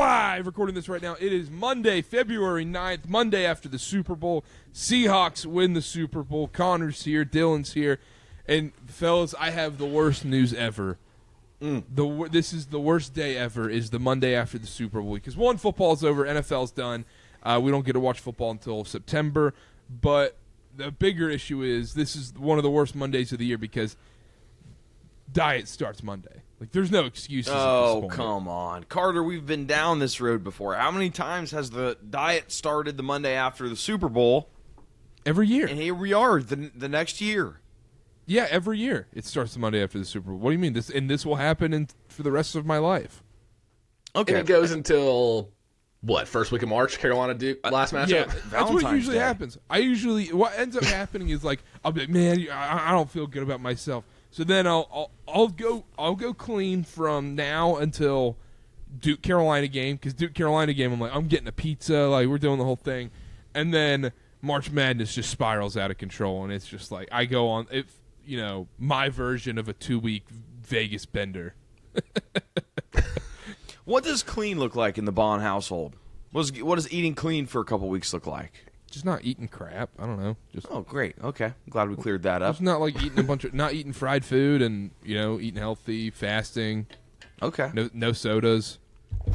live recording this right now. It is Monday, February 9th, Monday after the Super Bowl. Seahawks win the Super Bowl. Connor's here, Dylan's here. And, fellas, I have the worst news ever. This is the worst day ever, is the Monday after the Super Bowl. Because, one, football's over, NFL's done. We don't get to watch football until September. But the bigger issue is this is one of the worst Mondays of the year because diet starts Monday. Like, there's no excuses. Oh, come on. Carter, we've been down this road before. How many times has the diet started the Monday after the Super Bowl? Every year. And here we are the next year. Yeah, every year it starts the Monday after the Super Bowl. What do you mean? This will happen for the rest of my life. Okay. And it goes until, what, first week of March, Carolina Duke, last matchup? Yeah, that's what usually happens. What ends up happening is, like, I'll be like, man, I don't feel good about myself. So then I'll go clean from now until Duke Carolina game, because Duke Carolina game I'm getting a pizza, like we're doing the whole thing, and then March Madness just spirals out of control, and it's just like I go on my version of a 2-week Vegas bender. What does clean look like in the Baughan household? What does eating clean for a couple weeks look like? Just not eating crap. I don't know. Oh, great. Okay. I'm glad we cleared that up. Just not like eating not eating fried food and, eating healthy, fasting. Okay. No sodas.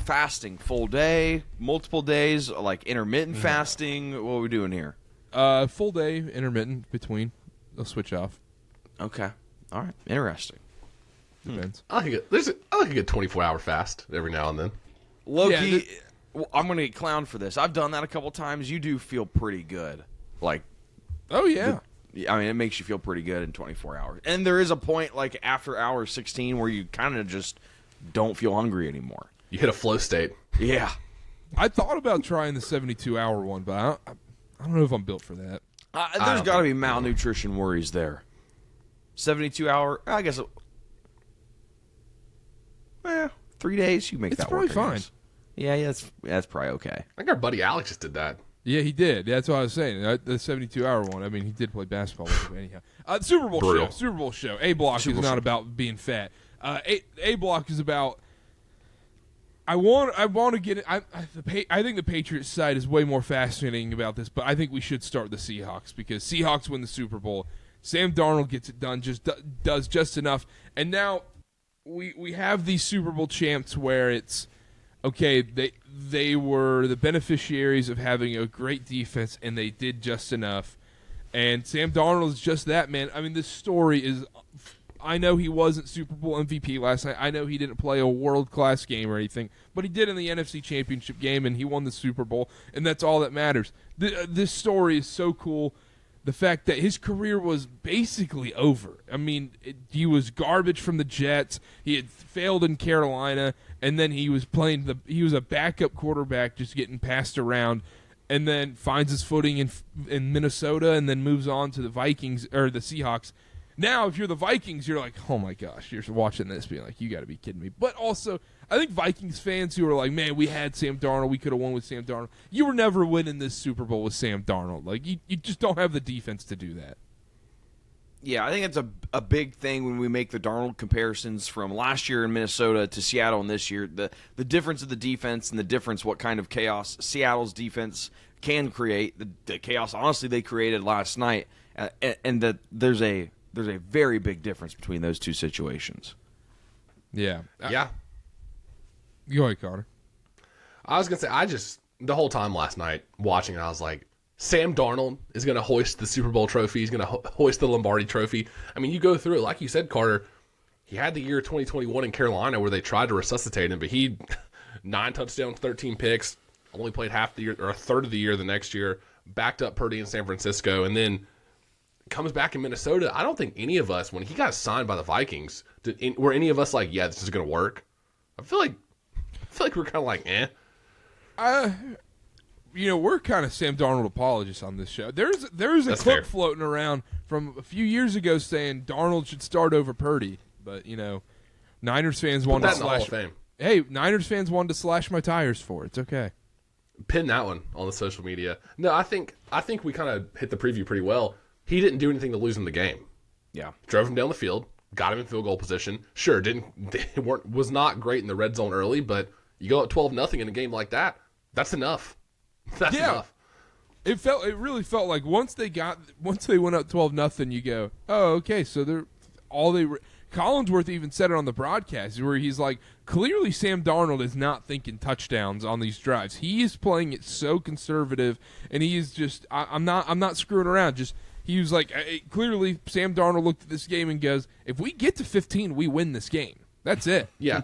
Fasting, full day, multiple days, like intermittent fasting. What are we doing here? Full day, intermittent, between. They'll switch off. Okay. All right. Interesting. Depends. I like a good 24-hour fast every now and then. Low-key, I'm going to get clowned for this. I've done that a couple times. You do feel pretty good. Like, oh, yeah. It makes you feel pretty good in 24 hours. And there is a point, like, after hour 16 where you kind of just don't feel hungry anymore. You hit a flow state. Yeah. I thought about trying the 72-hour one, but I don't know if I'm built for that. There's got to be malnutrition worries there. 72-hour, I guess, 3 days, you make that work. It's probably fine. Yeah, that's probably okay. I think our buddy Alex just did that. Yeah, he did. That's what I was saying. The 72-hour one. I mean, he did play basketball with it, anyhow. Super Bowl show. A block is not about being fat. A block is about. I want to get it. I think the Patriots side is way more fascinating about this, but I think we should start the Seahawks because Seahawks win the Super Bowl. Sam Darnold gets it done, does just enough, and now we have these Super Bowl champs where it's. Okay, they were the beneficiaries of having a great defense, and they did just enough. And Sam Darnold is just that, man. I mean, this story is – I know he wasn't Super Bowl MVP last night. I know he didn't play a world-class game or anything, but he did in the NFC Championship game, and he won the Super Bowl, and that's all that matters. This story is so cool. The fact that his career was basically over. I mean, he was garbage from the Jets. He had failed in Carolina, and then he was he was a backup quarterback just getting passed around, and then finds his footing in Minnesota and then moves on to the Vikings or the Seahawks. Now, if you're the Vikings, you're like, oh my gosh, you're watching this being like, you got to be kidding me. But also, I think Vikings fans who are like, man, we had Sam Darnold, we could have won with Sam Darnold. You were never winning this Super Bowl with Sam Darnold. Like, you just don't have the defense to do that. Yeah, I think it's a big thing when we make the Darnold comparisons from last year in Minnesota to Seattle and this year. The difference of the defense and the difference what kind of chaos Seattle's defense can create. The chaos, honestly, they created last night, and that there's a very big difference between those two situations. Yeah. Yeah. Go ahead, Karter. I was going to say, the whole time last night watching it, I was like, Sam Darnold is going to hoist the Super Bowl trophy. He's going to hoist the Lombardi trophy. I mean, you go through it. Like you said, Karter, he had the year 2021 in Carolina where they tried to resuscitate him, but he 9 touchdowns, 13 picks, only played half the year or a third of the year the next year, backed up Purdy in San Francisco, and then comes back in Minnesota. I don't think any of us, when he got signed by the Vikings, were any of us like, yeah, this is going to work? I feel like we're kind of like, eh. We're kind of Sam Darnold apologists on this show. There's a clip floating around from a few years ago saying Darnold should start over Purdy, but Niners fans wanted to slash. Hey, Niners fans wanted to slash my tires for it. It's okay. Pin that one on the social media. No, I think we kind of hit the preview pretty well. He didn't do anything to lose him the game. Yeah, drove him down the field, got him in field goal position. Sure, was not great in the red zone early, but You go up 12-0 in a game like that. That's enough. That's enough. It really felt like once they went up 12-0, you go, oh, okay, so Collinsworth even said it on the broadcast where he's like, clearly Sam Darnold is not thinking touchdowns on these drives. He is playing it so conservative, and he is just, I'm not screwing around. Just he was like, clearly Sam Darnold looked at this game and goes, if we get to 15, we win this game. That's it. Yeah.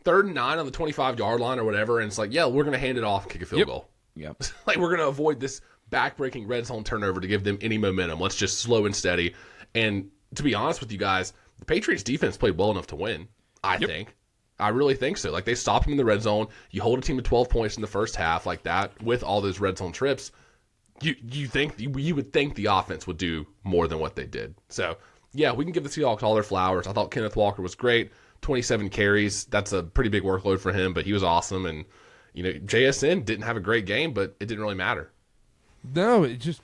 3rd and 9 on the 25-yard line or whatever, and it's like, yeah, we're going to hand it off and kick a field goal. Yep. Like, we're going to avoid this back-breaking red zone turnover to give them any momentum. Let's just slow and steady. And to be honest with you guys, the Patriots defense played well enough to win, I think. I really think so. Like, they stopped them in the red zone. You hold a team to 12 points in the first half like that with all those red zone trips. You would think the offense would do more than what they did. So, yeah, we can give the Seahawks all their flowers. I thought Kenneth Walker was great. 27 carries. That's a pretty big workload for him, but he was awesome. And, JSN didn't have a great game, but it didn't really matter. No, it just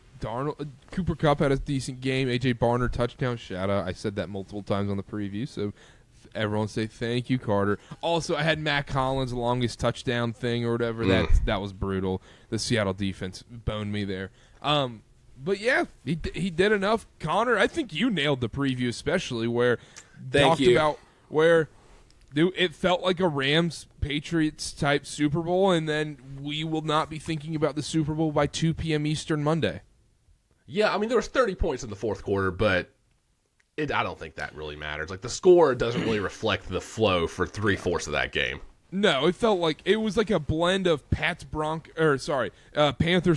Cooper Kupp had a decent game. A.J. Barner touchdown shout out. I said that multiple times on the preview, so everyone say thank you, Karter. Also, I had Matt Collins' longest touchdown thing or whatever. That was brutal. The Seattle defense boned me there. But yeah, he did enough. Connor, I think you nailed the preview, especially where about where it felt like a Rams-Patriots type Super Bowl, and then we will not be thinking about the Super Bowl by 2 p.m. Eastern Monday. Yeah, I mean, there was 30 points in the fourth quarter, but I don't think that really matters. Like, the score doesn't really reflect the flow for 3/4 of that game. No, it felt like it was like a blend of Panthers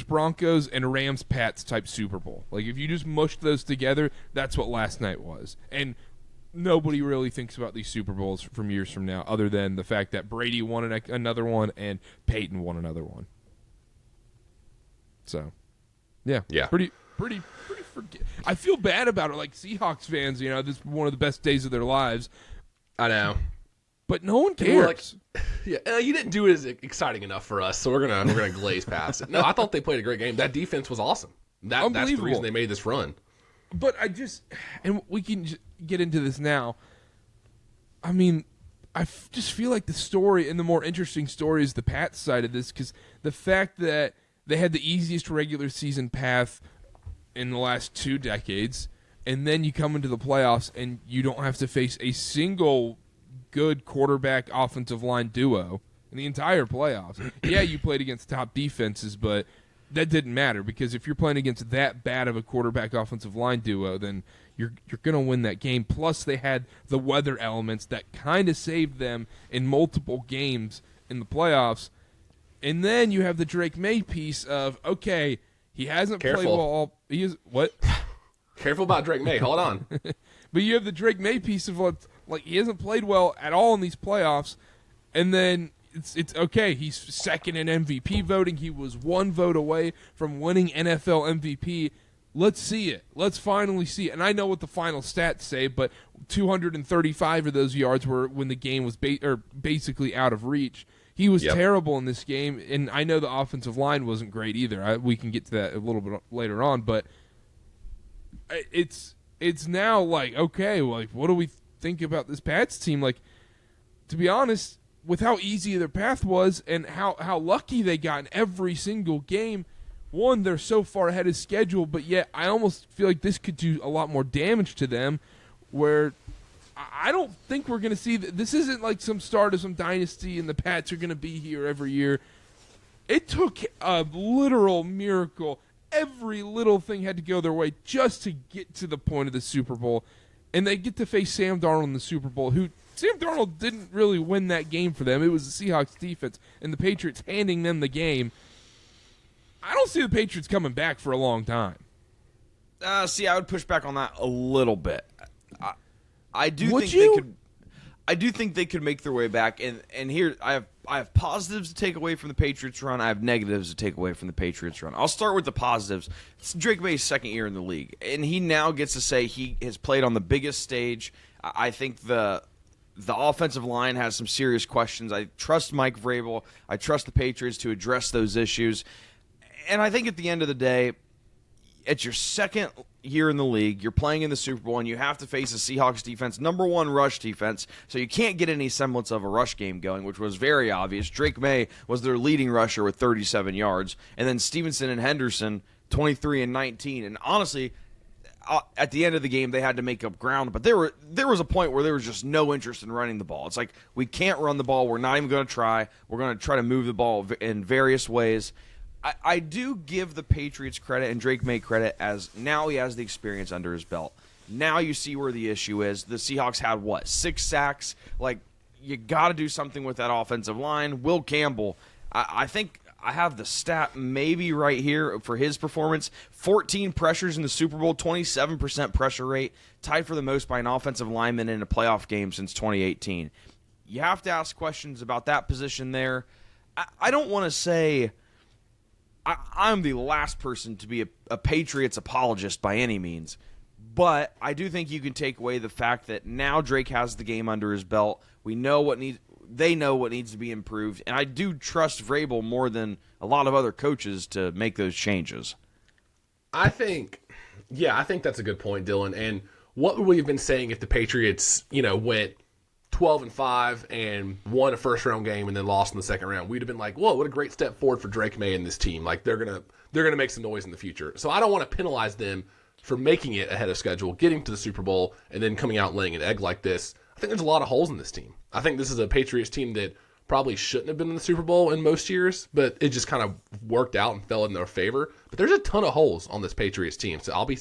Broncos and Rams Pats type Super Bowl. Like, if you just mushed those together, that's what last night was. And nobody really thinks about these Super Bowls from years from now, other than the fact that Brady won another one and Peyton won another one. So, yeah. Pretty. I feel bad about it. Like Seahawks fans, this is one of the best days of their lives. I know, but no one cares. You didn't do it as exciting enough for us, so we're gonna glaze past it. No, I thought they played a great game. That defense was awesome. That's the reason they made this run. But and we can get into this now. I mean, I just feel like the story and the more interesting story is the Pats side of this, because the fact that they had the easiest regular season path in the last 2 decades, and then you come into the playoffs and you don't have to face a single good quarterback offensive line duo in the entire playoffs. Yeah, you played against top defenses, but that didn't matter, because if you're playing against that bad of a quarterback offensive line duo, then you're going to win that game. Plus, they had the weather elements that kind of saved them in multiple games in the playoffs. And then you have the Drake May piece of, okay, he hasn't played well. He is what? Careful about Drake May. Hold on. But you have the Drake May piece of like he hasn't played well at all in these playoffs, and then it's okay. He's second in MVP voting. He was 1 vote away from winning NFL MVP. Let's see it. Let's finally see it. And I know what the final stats say, but 235 of those yards were when the game was basically out of reach. He was terrible in this game, and I know the offensive line wasn't great either. We can get to that a little bit later on, but it's now like, okay, like what do we think about this Pats team? Like, to be honest, with how easy their path was and how lucky they got in every single game, one, they're so far ahead of schedule, but yet I almost feel like this could do a lot more damage to them, where I don't think we're going to see this isn't like some start of some dynasty and the Pats are going to be here every year. It took a literal miracle. Every little thing had to go their way just to get to the point of the Super Bowl. And they get to face Sam Darnold in the Super Bowl, who Sam Darnold didn't really win that game for them. It was the Seahawks defense and the Patriots handing them the game. I don't see the Patriots coming back for a long time. I would push back on that a little bit. I do think they could make their way back, and here I have positives to take away from the Patriots run. I have negatives to take away from the Patriots run. I'll start with the positives. It's Drake May's second year in the league, and he now gets to say he has played on the biggest stage. I think the offensive line has some serious questions. I trust Mike Vrabel. I trust the Patriots to address those issues. And I think at the end of the day, it's your second year in the league. You're playing in the Super Bowl, and you have to face a Seahawks defense, #1 rush defense. So you can't get any semblance of a rush game going, which was very obvious. Drake May was their leading rusher with 37 yards, and then Stevenson and Henderson 23 and 19. And honestly, at the end of the game, they had to make up ground. But there was a point where there was just no interest in running the ball. It's like, we can't run the ball. We're not even going to try. We're going to try to move the ball in various ways. I do give the Patriots credit and Drake May credit, as now he has the experience under his belt. Now you see where the issue is. The Seahawks had, 6 sacks? Like, you got to do something with that offensive line. Will Campbell, I think I have the stat maybe right here for his performance. 14 pressures in the Super Bowl, 27% pressure rate, tied for the most by an offensive lineman in a playoff game since 2018. You have to ask questions about that position there. I don't want to say I'm the last person to be a Patriots apologist by any means, but I do think you can take away the fact that now Drake has the game under his belt. They know what needs to be improved, and I do trust Vrabel more than a lot of other coaches to make those changes. I think that's a good point, Dylan. And what would we have been saying if the Patriots, went 12-5 and won a first-round game and then lost in the second round? We'd have been like, whoa, what a great step forward for Drake May and this team. Like, they're gonna make some noise in the future. So I don't want to penalize them for making it ahead of schedule, getting to the Super Bowl, and then coming out laying an egg like this. I think there's a lot of holes in this team. I think this is a Patriots team that probably shouldn't have been in the Super Bowl in most years, but it just kind of worked out and fell in their favor. But there's a ton of holes on this Patriots team, so I'll be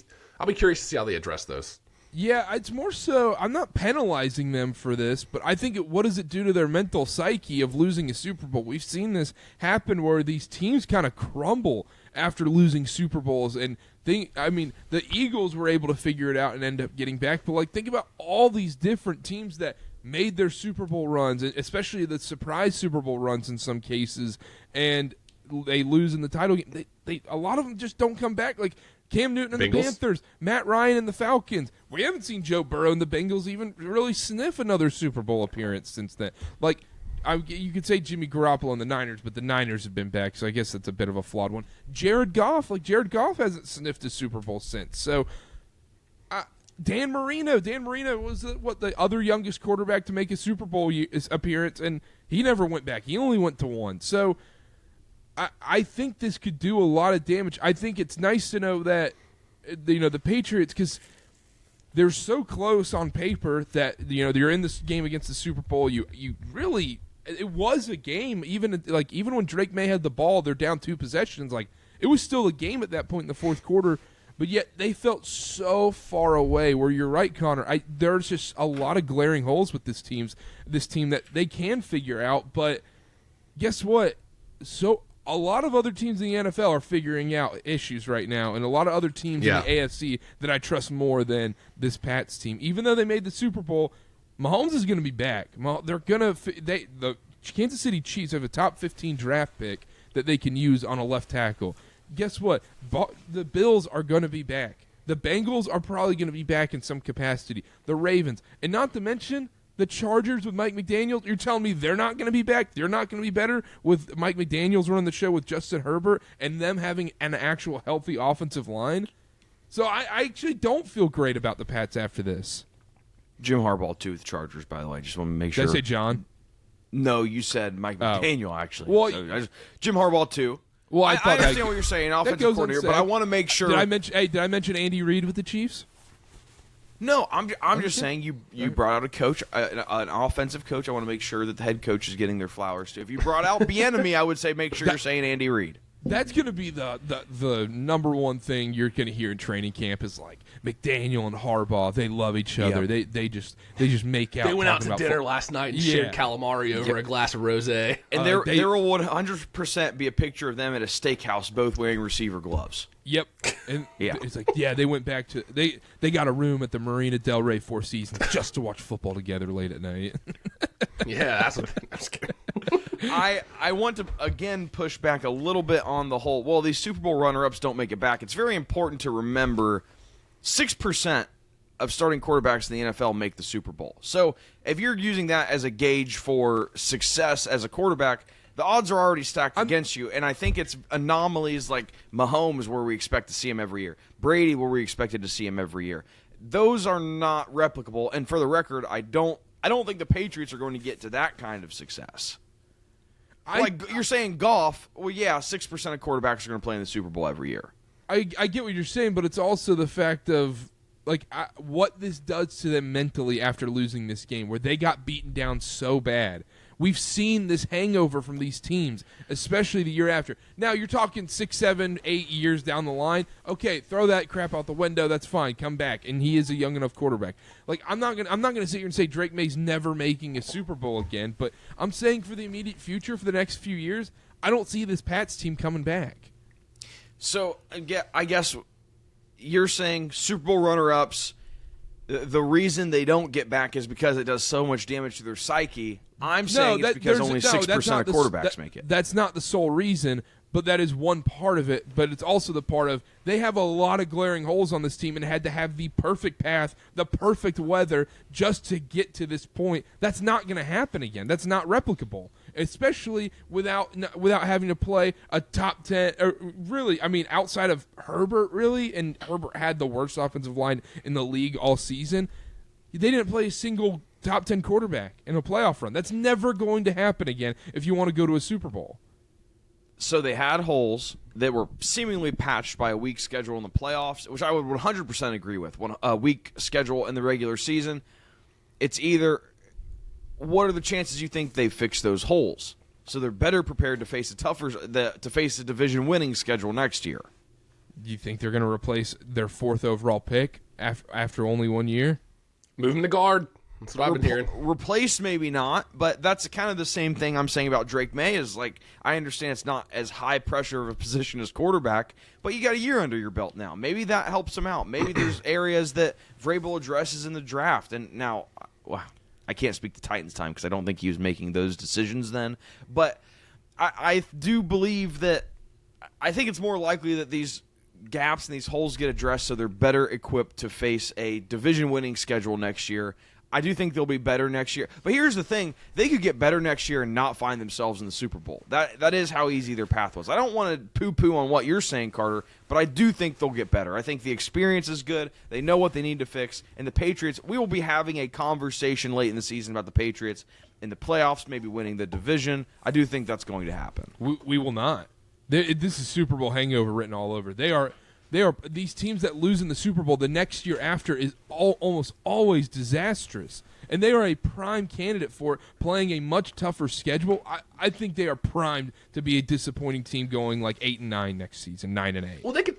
curious to see how they address those. Yeah, it's more so, I'm not penalizing them for this, but I think what does it do to their mental psyche of losing a Super Bowl? We've seen this happen where these teams kind of crumble after losing Super Bowls, and the Eagles were able to figure it out and end up getting back, but think about all these different teams that made their Super Bowl runs, especially the surprise Super Bowl runs in some cases, and they lose in the title game. A lot of them just don't come back. Like Cam Newton and the Panthers, Matt Ryan and the Falcons. We haven't seen Joe Burrow and the Bengals even really sniff another Super Bowl appearance since then. You could say Jimmy Garoppolo and the Niners, but the Niners have been back, so I guess that's a bit of a flawed one. Jared Goff hasn't sniffed a Super Bowl since. So Dan Marino was the other youngest quarterback to make a Super Bowl appearance, and he never went back. He only went to one. So I think this could do a lot of damage. I think it's nice to know that the Patriots, because they're so close on paper that you're in this game against the Super Bowl. You really, it was a game. Even when Drake May had the ball, they're down 2 possessions. It was still a game at that point in the fourth quarter. But yet they felt so far away. Where you're right, Connor. There's just a lot of glaring holes with this team that they can figure out. But guess what? So a lot of other teams in the NFL are figuring out issues right now, and a lot of other teams in the AFC that I trust more than this Pats team. Even though they made the Super Bowl, Mahomes is going to be back. The Kansas City Chiefs have a top 15 draft pick that they can use on a left tackle. Guess what? The Bills are going to be back. The Bengals are probably going to be back in some capacity. The Ravens. And not to mention the Chargers with Mike McDaniels. You're telling me they're not going to be back? They're not going to be better with Mike McDaniels running the show with Justin Herbert and them having an actual healthy offensive line? So I actually don't feel great about the Pats after this. Jim Harbaugh, too, with the Chargers, by the way. Just want to make sure. Did I say John? No, you said Mike McDaniel, actually. Well, Jim Harbaugh, too. Well, I understand what you're saying, offensive coordinator, but I want to make sure. Did I mention Andy Reid with the Chiefs? No, I'm just saying you brought out a coach, an offensive coach. I want to make sure that the head coach is getting their flowers too. If you brought out Bieniemy, I would say make sure you're saying Andy Reid. That's going to be the number one thing you're going to hear in training camp is McDaniel and Harbaugh. They love each other. Yep. They just make out. They went out to dinner last night and shared calamari over a glass of rosé. And there will 100% be a picture of them at a steakhouse, both wearing receiver gloves. Yep. And it's they went back to they got a room at the Marina Del Rey Four Seasons just to watch football together late at night. Yeah, that's good. I want to again push back a little bit on the whole. Well, these Super Bowl runner-ups don't make it back. It's very important to remember 6% of starting quarterbacks in the NFL make the Super Bowl. So if you're using that as a gauge for success as a quarterback, the odds are already stacked against you, and I think it's anomalies like Mahomes where we expect to see him every year, Brady where we expected to see him every year. Those are not replicable, and for the record, I don't think the Patriots are going to get to that kind of success. You're saying golf, well, yeah, 6% of quarterbacks are going to play in the Super Bowl every year. I get what you're saying, but it's also the fact of what this does to them mentally after losing this game, where they got beaten down so bad. We've seen this hangover from these teams, especially the year after. Now, you're talking 6, 7, 8 years down the line. Okay, throw that crap out the window. That's fine. Come back, and he is a young enough quarterback. I'm not gonna sit here and say Drake May's never making a Super Bowl again, but I'm saying for the immediate future, for the next few years, I don't see this Pats team coming back. So, I guess you're saying Super Bowl runner-ups, the reason they don't get back is because it does so much damage to their psyche. I'm saying it's because only 6% of quarterbacks make it. That's not the sole reason, but that is one part of it. But it's also the part of they have a lot of glaring holes on this team and had to have the perfect path, the perfect weather just to get to this point. That's not going to happen again. That's not replicable, especially without having to play a top 10. Or really, I mean, outside of Herbert, really, and Herbert had the worst offensive line in the league all season. They didn't play a single top 10 quarterback in a playoff run. That's never going to happen again if you want to go to a Super Bowl. So they had holes that were seemingly patched by a weak schedule in the playoffs, which I would 100% agree with. A weak schedule in the regular season, it's either what are the chances you think they fix those holes so they're better prepared to face a division-winning schedule next year? Do you think they're going to replace their 4th overall pick after only 1 year? Move him to guard. That's what I've been hearing. Replaced, maybe not, but that's kind of the same thing I'm saying about Drake May. Is I understand it's not as high pressure of a position as quarterback, but you got a year under your belt now. Maybe that helps him out. Maybe there's areas that Vrabel addresses in the draft. And now, I can't speak to Titans time because I don't think he was making those decisions then. But I do believe that I think it's more likely that these gaps and these holes get addressed so they're better equipped to face a division-winning schedule next year. I do think they'll be better next year. But here's the thing. They could get better next year and not find themselves in the Super Bowl. That is how easy their path was. I don't want to poo-poo on what you're saying, Carter, but I do think they'll get better. I think the experience is good. They know what they need to fix. And the Patriots, we will be having a conversation late in the season about the Patriots in the playoffs, maybe winning the division. I do think that's going to happen. We will not. This is Super Bowl hangover written all over. They are these teams that lose in the Super Bowl the next year after is almost always disastrous, and they are a prime candidate for it, playing a much tougher schedule. I think they are primed to be a disappointing team going 8-9 next season, 9-8. Well, they could.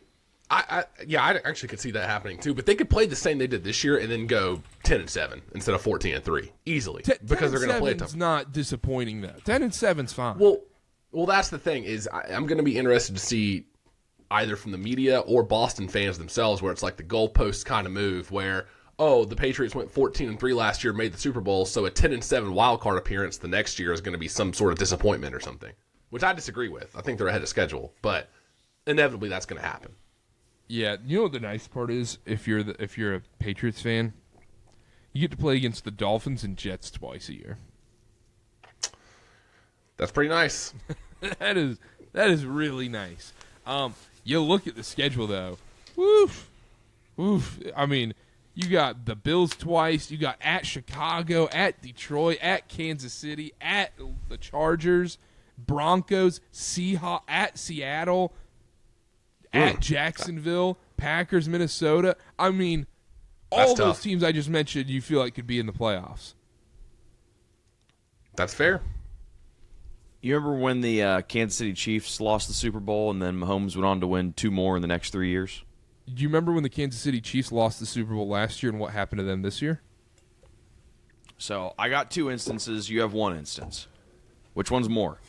I actually could see that happening too. But they could play the same they did this year and then go 10-7 instead of 14-3 easily because they're going to play it tough. 10-7's not disappointing though. 10-7's fine. Well, that's the thing is I'm going to be interested to see either from the media or Boston fans themselves, where it's like the goalpost kind of move where, the Patriots went 14-3 last year, made the Super Bowl, so a 10-7 wild card appearance the next year is going to be some sort of disappointment or something, which I disagree with. I think they're ahead of schedule, but inevitably that's going to happen. Yeah, you know what the nice part is if you're a Patriots fan, you get to play against the Dolphins and Jets twice a year. That's pretty nice. That is really nice. You look at the schedule, though. Woof. I mean, you got the Bills twice. You got at Chicago, at Detroit, at Kansas City, at the Chargers, Broncos, Seahawks, at Seattle, at Jacksonville, Packers, Minnesota. I mean, all those teams I just mentioned you feel like could be in the playoffs. That's fair. You remember when the Kansas City Chiefs lost the Super Bowl and then Mahomes went on to win 2 more in the next 3 years? Do you remember when the Kansas City Chiefs lost the Super Bowl last year and what happened to them this year? So I got 2 instances. You have 1 instance. Which one's more?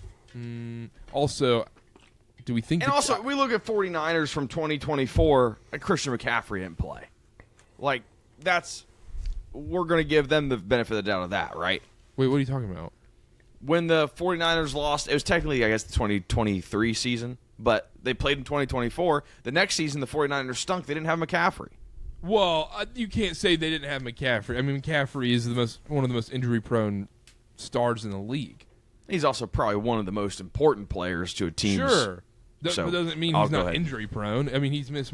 Also, do we think... And also, we look at 49ers from 2024, Christian McCaffrey didn't play. We're going to give them the benefit of the doubt of that, right? Wait, what are you talking about? When the 49ers lost, it was technically, I guess, the 2023 season, but they played in 2024. The next season, the 49ers stunk. They didn't have McCaffrey. Well, you can't say they didn't have McCaffrey. I mean, McCaffrey is one of the most injury-prone stars in the league. He's also probably one of the most important players to a team. Sure. So, But doesn't mean he's not injury prone. I mean, he's missed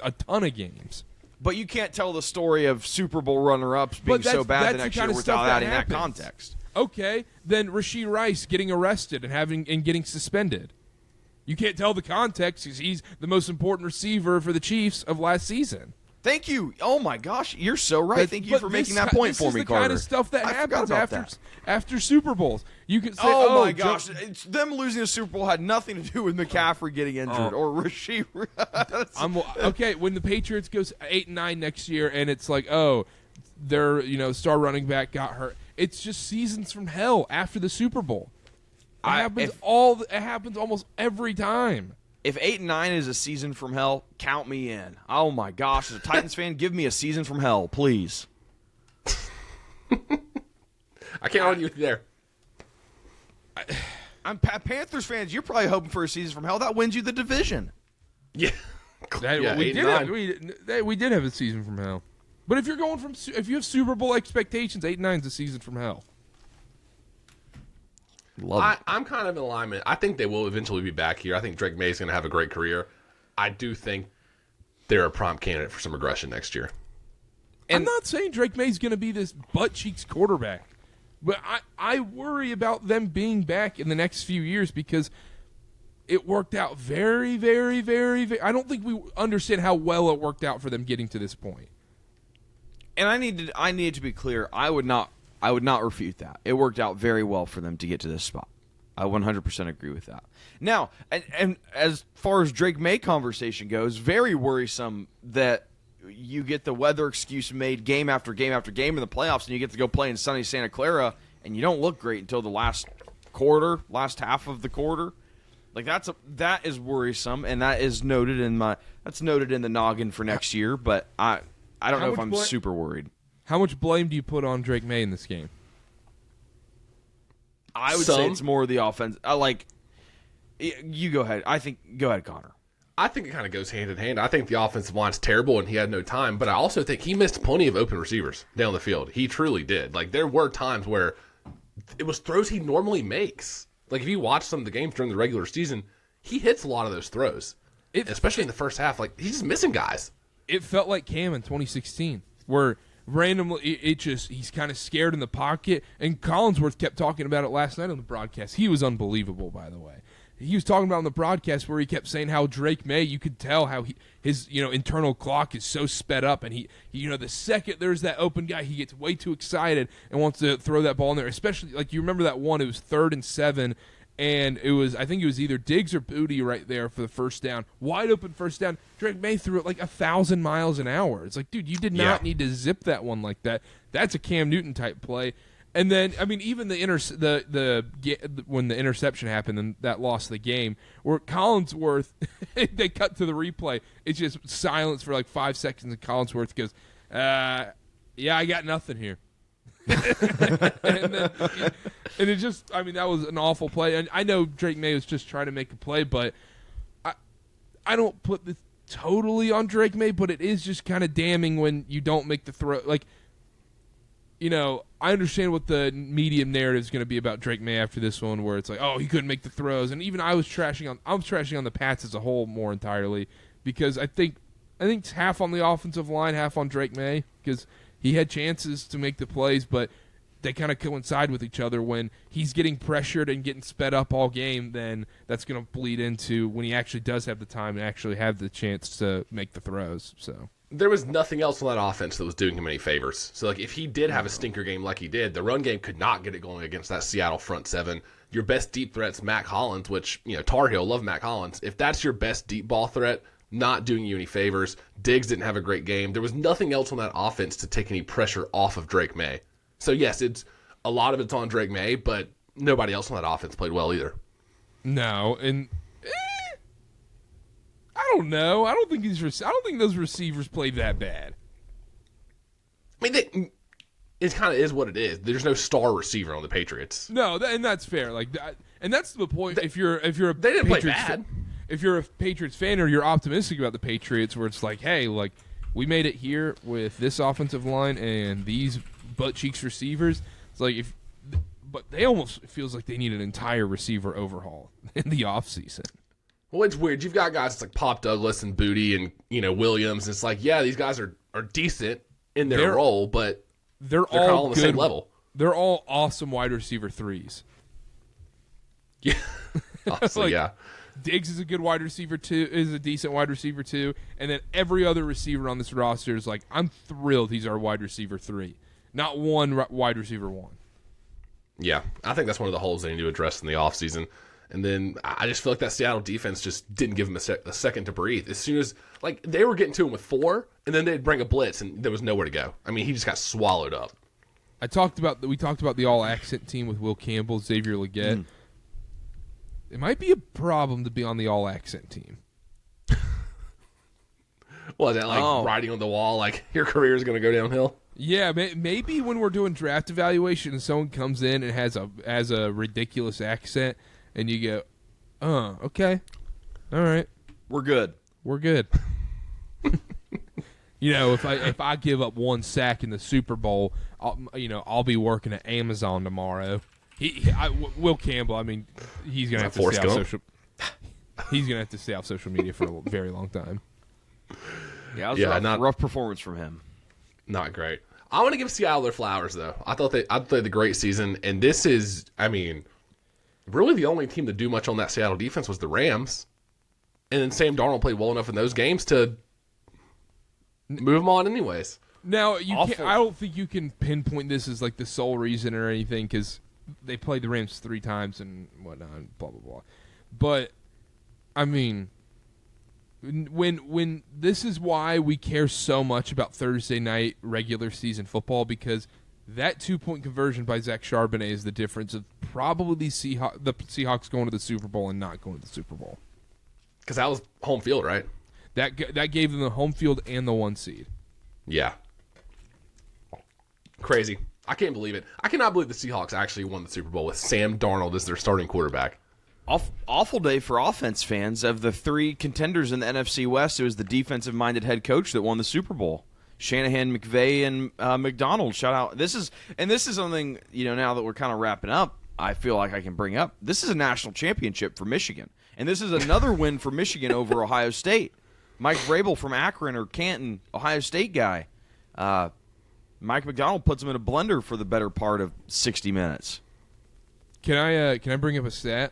a ton of games. But you can't tell the story of Super Bowl runner-ups being so bad the next year without adding that context. Okay, then Rashee Rice getting arrested and getting suspended. You can't tell the context because he's the most important receiver for the Chiefs of last season. Thank you. Oh my gosh, you're so right. Thank you for making that point for me, Carter. This is the kind of stuff that happens after Super Bowls. You can say, "Oh my gosh, them losing the Super Bowl had nothing to do with McCaffrey getting injured or Rashee." Okay, when the Patriots goes 8-9 next year, and it's like, oh, their star running back got hurt. It's just seasons from hell after the Super Bowl. It happens almost every time. If 8-9 is a season from hell, count me in. Oh my gosh, as a Titans fan, give me a season from hell, please. I can't argue with you there. I'm Panthers fans. You're probably hoping for a season from hell. That wins you the division. Yeah, we did have a season from hell. But if you have Super Bowl expectations, 8-9 is a season from hell. I'm kind of in alignment. I think they will eventually be back here. I think Drake May is going to have a great career. I do think they're a prompt candidate for some regression next year. And I'm not saying Drake May's going to be this butt cheeks quarterback, but I worry about them being back in the next few years because it worked out very, very, very, very. I don't think we understand how well it worked out for them getting to this point. And I need to be clear. I would not refute that. It worked out very well for them to get to this spot. I 100% agree with that. Now, and as far as Drake May conversation goes, very worrisome that you get the weather excuse made game after game after game in the playoffs, and you get to go play in sunny Santa Clara, and you don't look great until the last half of the quarter. Like that is worrisome, and that is noted in the noggin for next year. But I don't know if I'm super worried. How much blame do you put on Drake May in this game? I would say it's more the offense. You go ahead. Go ahead, Connor. I think it kind of goes hand in hand. I think the offensive line's terrible and he had no time, but I also think he missed plenty of open receivers down the field. He truly did. Like, there were times where it was throws he normally makes. Like, if you watch some of the games during the regular season, he hits a lot of those throws, especially in the first half. Like, he's just missing guys. It felt like Cam in 2016, where randomly he's kind of scared in the pocket, and Collinsworth kept talking about it last night on the broadcast. He was unbelievable, by the way. He was talking about on the broadcast where he kept saying how Drake May, you could tell how his internal clock is so sped up, and he the second there's that open guy, he gets way too excited and wants to throw that ball in there. Especially, like, you remember that one, it was 3rd and 7, and I think it was either Diggs or Booty right there for the first down, wide open first down. Drake May threw it like 1,000 miles an hour. It's like, dude, you did not need to zip that one like that. That's a Cam Newton type play. And then, I mean, even when the interception happened and that lost the game, where Collinsworth, they cut to the replay. It's just silence for like 5 seconds, and Collinsworth goes, "Yeah, I got nothing here." and it just, I mean, that was an awful play. And I know Drake May was just trying to make a play, but I don't put this totally on Drake May, but it is just kind of damning when you don't make the throw. Like, I understand what the medium narrative is going to be about Drake May after this one, where it's like, oh, he couldn't make the throws, and even I was trashing on the Pats as a whole more entirely, because I think it's half on the offensive line, half on Drake May, because he had chances to make the plays, but they kind of coincide with each other. When he's getting pressured and getting sped up all game, then that's going to bleed into when he actually does have the time and actually have the chance to make the throws. So there was nothing else on that offense that was doing him any favors. So, like, if he did have a stinker game like he did, the run game could not get it going against that Seattle front seven. Your best deep threat's Mac Hollins, which, Tar Heel, love Mac Hollins. If that's your best deep ball threat, not doing you any favors. Diggs didn't have a great game. There was nothing else on that offense to take any pressure off of Drake May. So, yes, a lot of it's on Drake May, but nobody else on that offense played well either. No, and I don't know. I don't think those receivers played that bad. I mean, it kind of is what it is. There's no star receiver on the Patriots. No, and that's fair. Like that, and that's the point. If you're a they didn't play bad. If you're a Patriots fan or you're optimistic about the Patriots, where it's like, hey, like, we made it here with this offensive line and these butt cheeks receivers. It's like, but they almost feels like they need an entire receiver overhaul in the offseason. Well, it's weird. You've got guys like Pop Douglas and Booty and Williams. It's like, yeah, these guys are decent in their role, but they're all kind of on the same level. They're all awesome wide receiver 3s. Yeah, honestly, yeah. Diggs is a good wide receiver 2, is a decent wide receiver 2, and then every other receiver on this roster is like, I'm thrilled he's our wide receiver 3, not one wide receiver 1. Yeah, I think that's one of the holes they need to address in the offseason. And then I just feel like that Seattle defense just didn't give him a second to breathe. As soon as, like, they were getting to him with 4, and then they'd bring a blitz, and there was nowhere to go. I mean, he just got swallowed up. We talked about the all-accent team with Will Campbell, Xavier Legette. It might be a problem to be on the all-accent team. Well, is that like writing on the wall, like, your career is going to go downhill? Yeah, maybe when we're doing draft evaluation and someone comes in and has a ridiculous accent, and you go, oh, okay, all right, we're good. If I give up 1 sack in the Super Bowl, I'll be working at Amazon tomorrow. Will Campbell, I mean, he's gonna have to stay off social. He's gonna have to stay off social media for a very long time. Yeah, it was a rough performance from him. Not great. I want to give Seattle their flowers, though. I thought they had a great season, and this is, I mean, really the only team to do much on that Seattle defense was the Rams, and then Sam Darnold played well enough in those games to move them on, anyways. Now I don't think you can pinpoint this as like the sole reason or anything because they played the Rams 3 times and whatnot, and blah blah blah. But I mean, when this is why we care so much about Thursday night regular season football, because that 2-point conversion by Zach Charbonnet is the difference of probably the Seahawks going to the Super Bowl and not going to the Super Bowl. Because that was home field, right? That gave them the home field and the 1 seed. Yeah. Crazy. I can't believe it. I cannot believe the Seahawks actually won the Super Bowl with Sam Darnold as their starting quarterback. Awful day for offense fans. Of the 3 contenders in the NFC West, it was the defensive-minded head coach that won the Super Bowl. Shanahan, McVay, and McDonald. Shout out. This is something, now that we're kind of wrapping up, I feel like I can bring up. This is a national championship for Michigan. And this is another win for Michigan over Ohio State. Mike Vrabel from Akron or Canton, Ohio State guy. Mike McDonald puts him in a blender for the better part of 60 minutes. Can I bring up a stat?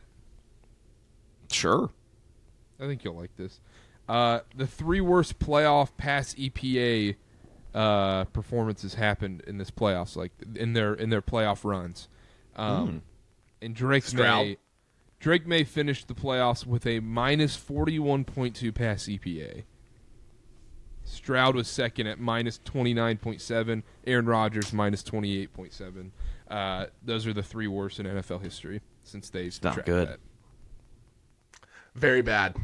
Sure. I think you'll like this. The 3 worst playoff pass EPA performances happened in this playoffs, like in their playoff runs. And Drake May finished the playoffs with a minus 41.2 pass EPA. Stroud was second at minus 29.7. Aaron Rodgers minus 28.7. Those are the 3 worst in NFL history since they tracked that. Very bad.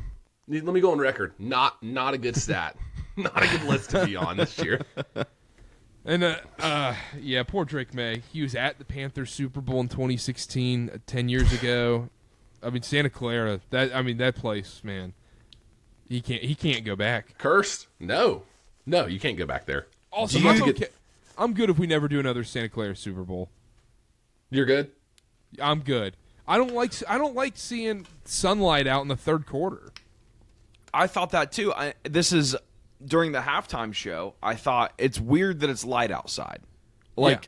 Let me go on record. Not a good stat. Not a good list to be on this year. And poor Drake May. He was at the Panthers Super Bowl in 2016, 10 years ago. I mean, Santa Clara. That place, man. He can't go back. Cursed? No, you can't go back there. Also, I'm good if we never do another Santa Clara Super Bowl. You're good? I'm good. I don't like seeing sunlight out in the third quarter. I thought that too. This is during the halftime show. I thought it's weird that it's light outside.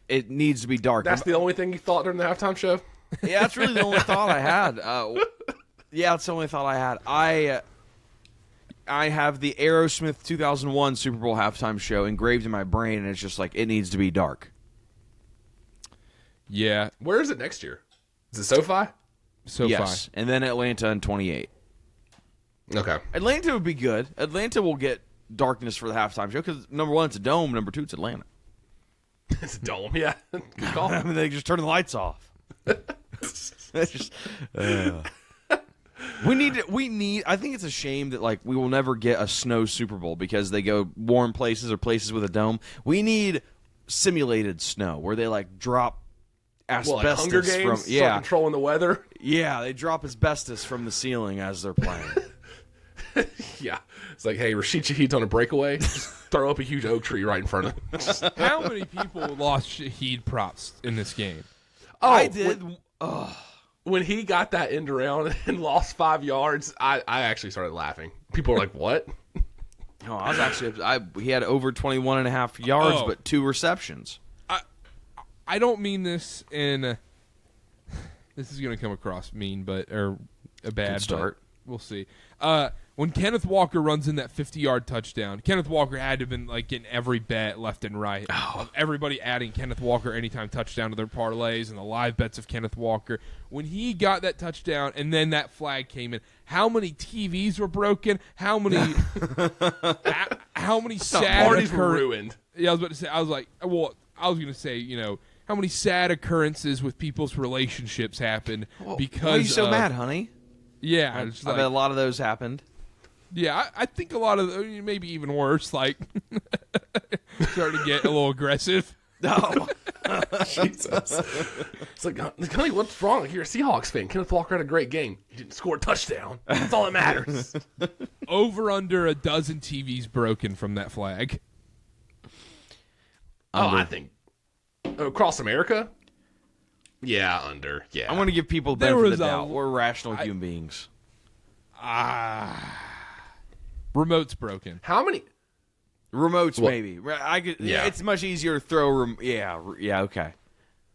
It needs to be dark. That's the only thing you thought during the halftime show? Yeah, that's really the only thought I had. That's the only thought I had. I have the Aerosmith 2001 Super Bowl halftime show engraved in my brain, and it's just like, it needs to be dark. Yeah. Where is it next year? Is it SoFi? SoFi. Yes, and then Atlanta in 28. Okay. Atlanta would be good. Atlanta will get darkness for the halftime show because, number 1, it's a dome. Number 2, it's Atlanta. It's a dome, yeah. Good call. I mean, they just turn the lights off. We need. I think it's a shame that we will never get a snow Super Bowl because they go warm places or places with a dome. We need simulated snow where they drop asbestos like Hunger Games, start controlling the weather. Yeah, they drop asbestos from the ceiling as they're playing. Yeah, it's like, hey, Rashid Shaheed's on a breakaway. Just throw up a huge oak tree right in front of him. How many people lost Shaheed props in this game? I did. When he got that end around and lost 5 yards, I actually started laughing. People were like, what? No, I was actually. He had over 21.5 yards, but 2 receptions. I don't mean this in. This is going to come across mean, or a bad Good start. We'll see. When Kenneth Walker runs in that 50-yard touchdown, Kenneth Walker had to have been like getting every bet left and right. Everybody adding Kenneth Walker anytime touchdown to their parlays and the live bets of Kenneth Walker. When he got that touchdown and then that flag came in, how many TVs were broken? How many? How many sad parties were ruined? Yeah, I was about to say. I was going to say, how many sad occurrences with people's relationships happened because. Why are you so mad, honey? Yeah, I bet a lot of those happened. Yeah, I think a lot of maybe even worse, like starting to get a little aggressive. No. Jesus. It's like, honey, what's wrong? You're a Seahawks fan. Kenneth Walker had a great game. He didn't score a touchdown. That's all that matters. Over under a dozen TVs broken from that flag. I think across America. Yeah, under. Yeah, I want to give people the benefit of the doubt. We're rational human beings. Remote's broken. How many? Remotes, maybe. Yeah. It's much easier to throw. Yeah, okay.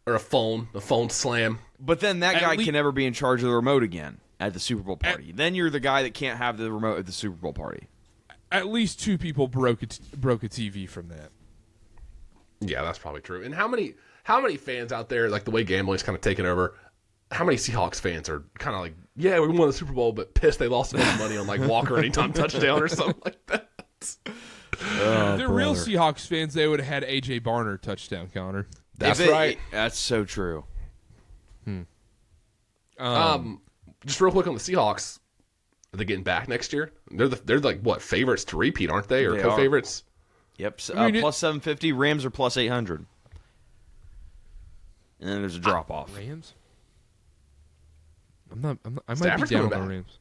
Or a phone slam. But then that guy can never be in charge of the remote again at the Super Bowl party. Then you're the guy that can't have the remote at the Super Bowl party. At least 2 people broke a TV from that. Yeah, that's probably true. And how many fans out there, like the way gambling's kind of taken over, how many Seahawks fans are kind of like, yeah, we won the Super Bowl, but pissed they lost a bunch of money on like Walker anytime touchdown or something like that? If they're real Seahawks fans, they would have had A.J. Barner touchdown, Connor. That's right. That's so true. Just real quick on the Seahawks, are they getting back next year? They're like what, favorites to repeat, aren't they? Or They co-favorites? Yep. Plus 750. Rams are plus 800. And then there's a drop off. Rams? I might Stafford's be down on coming the back. Rams.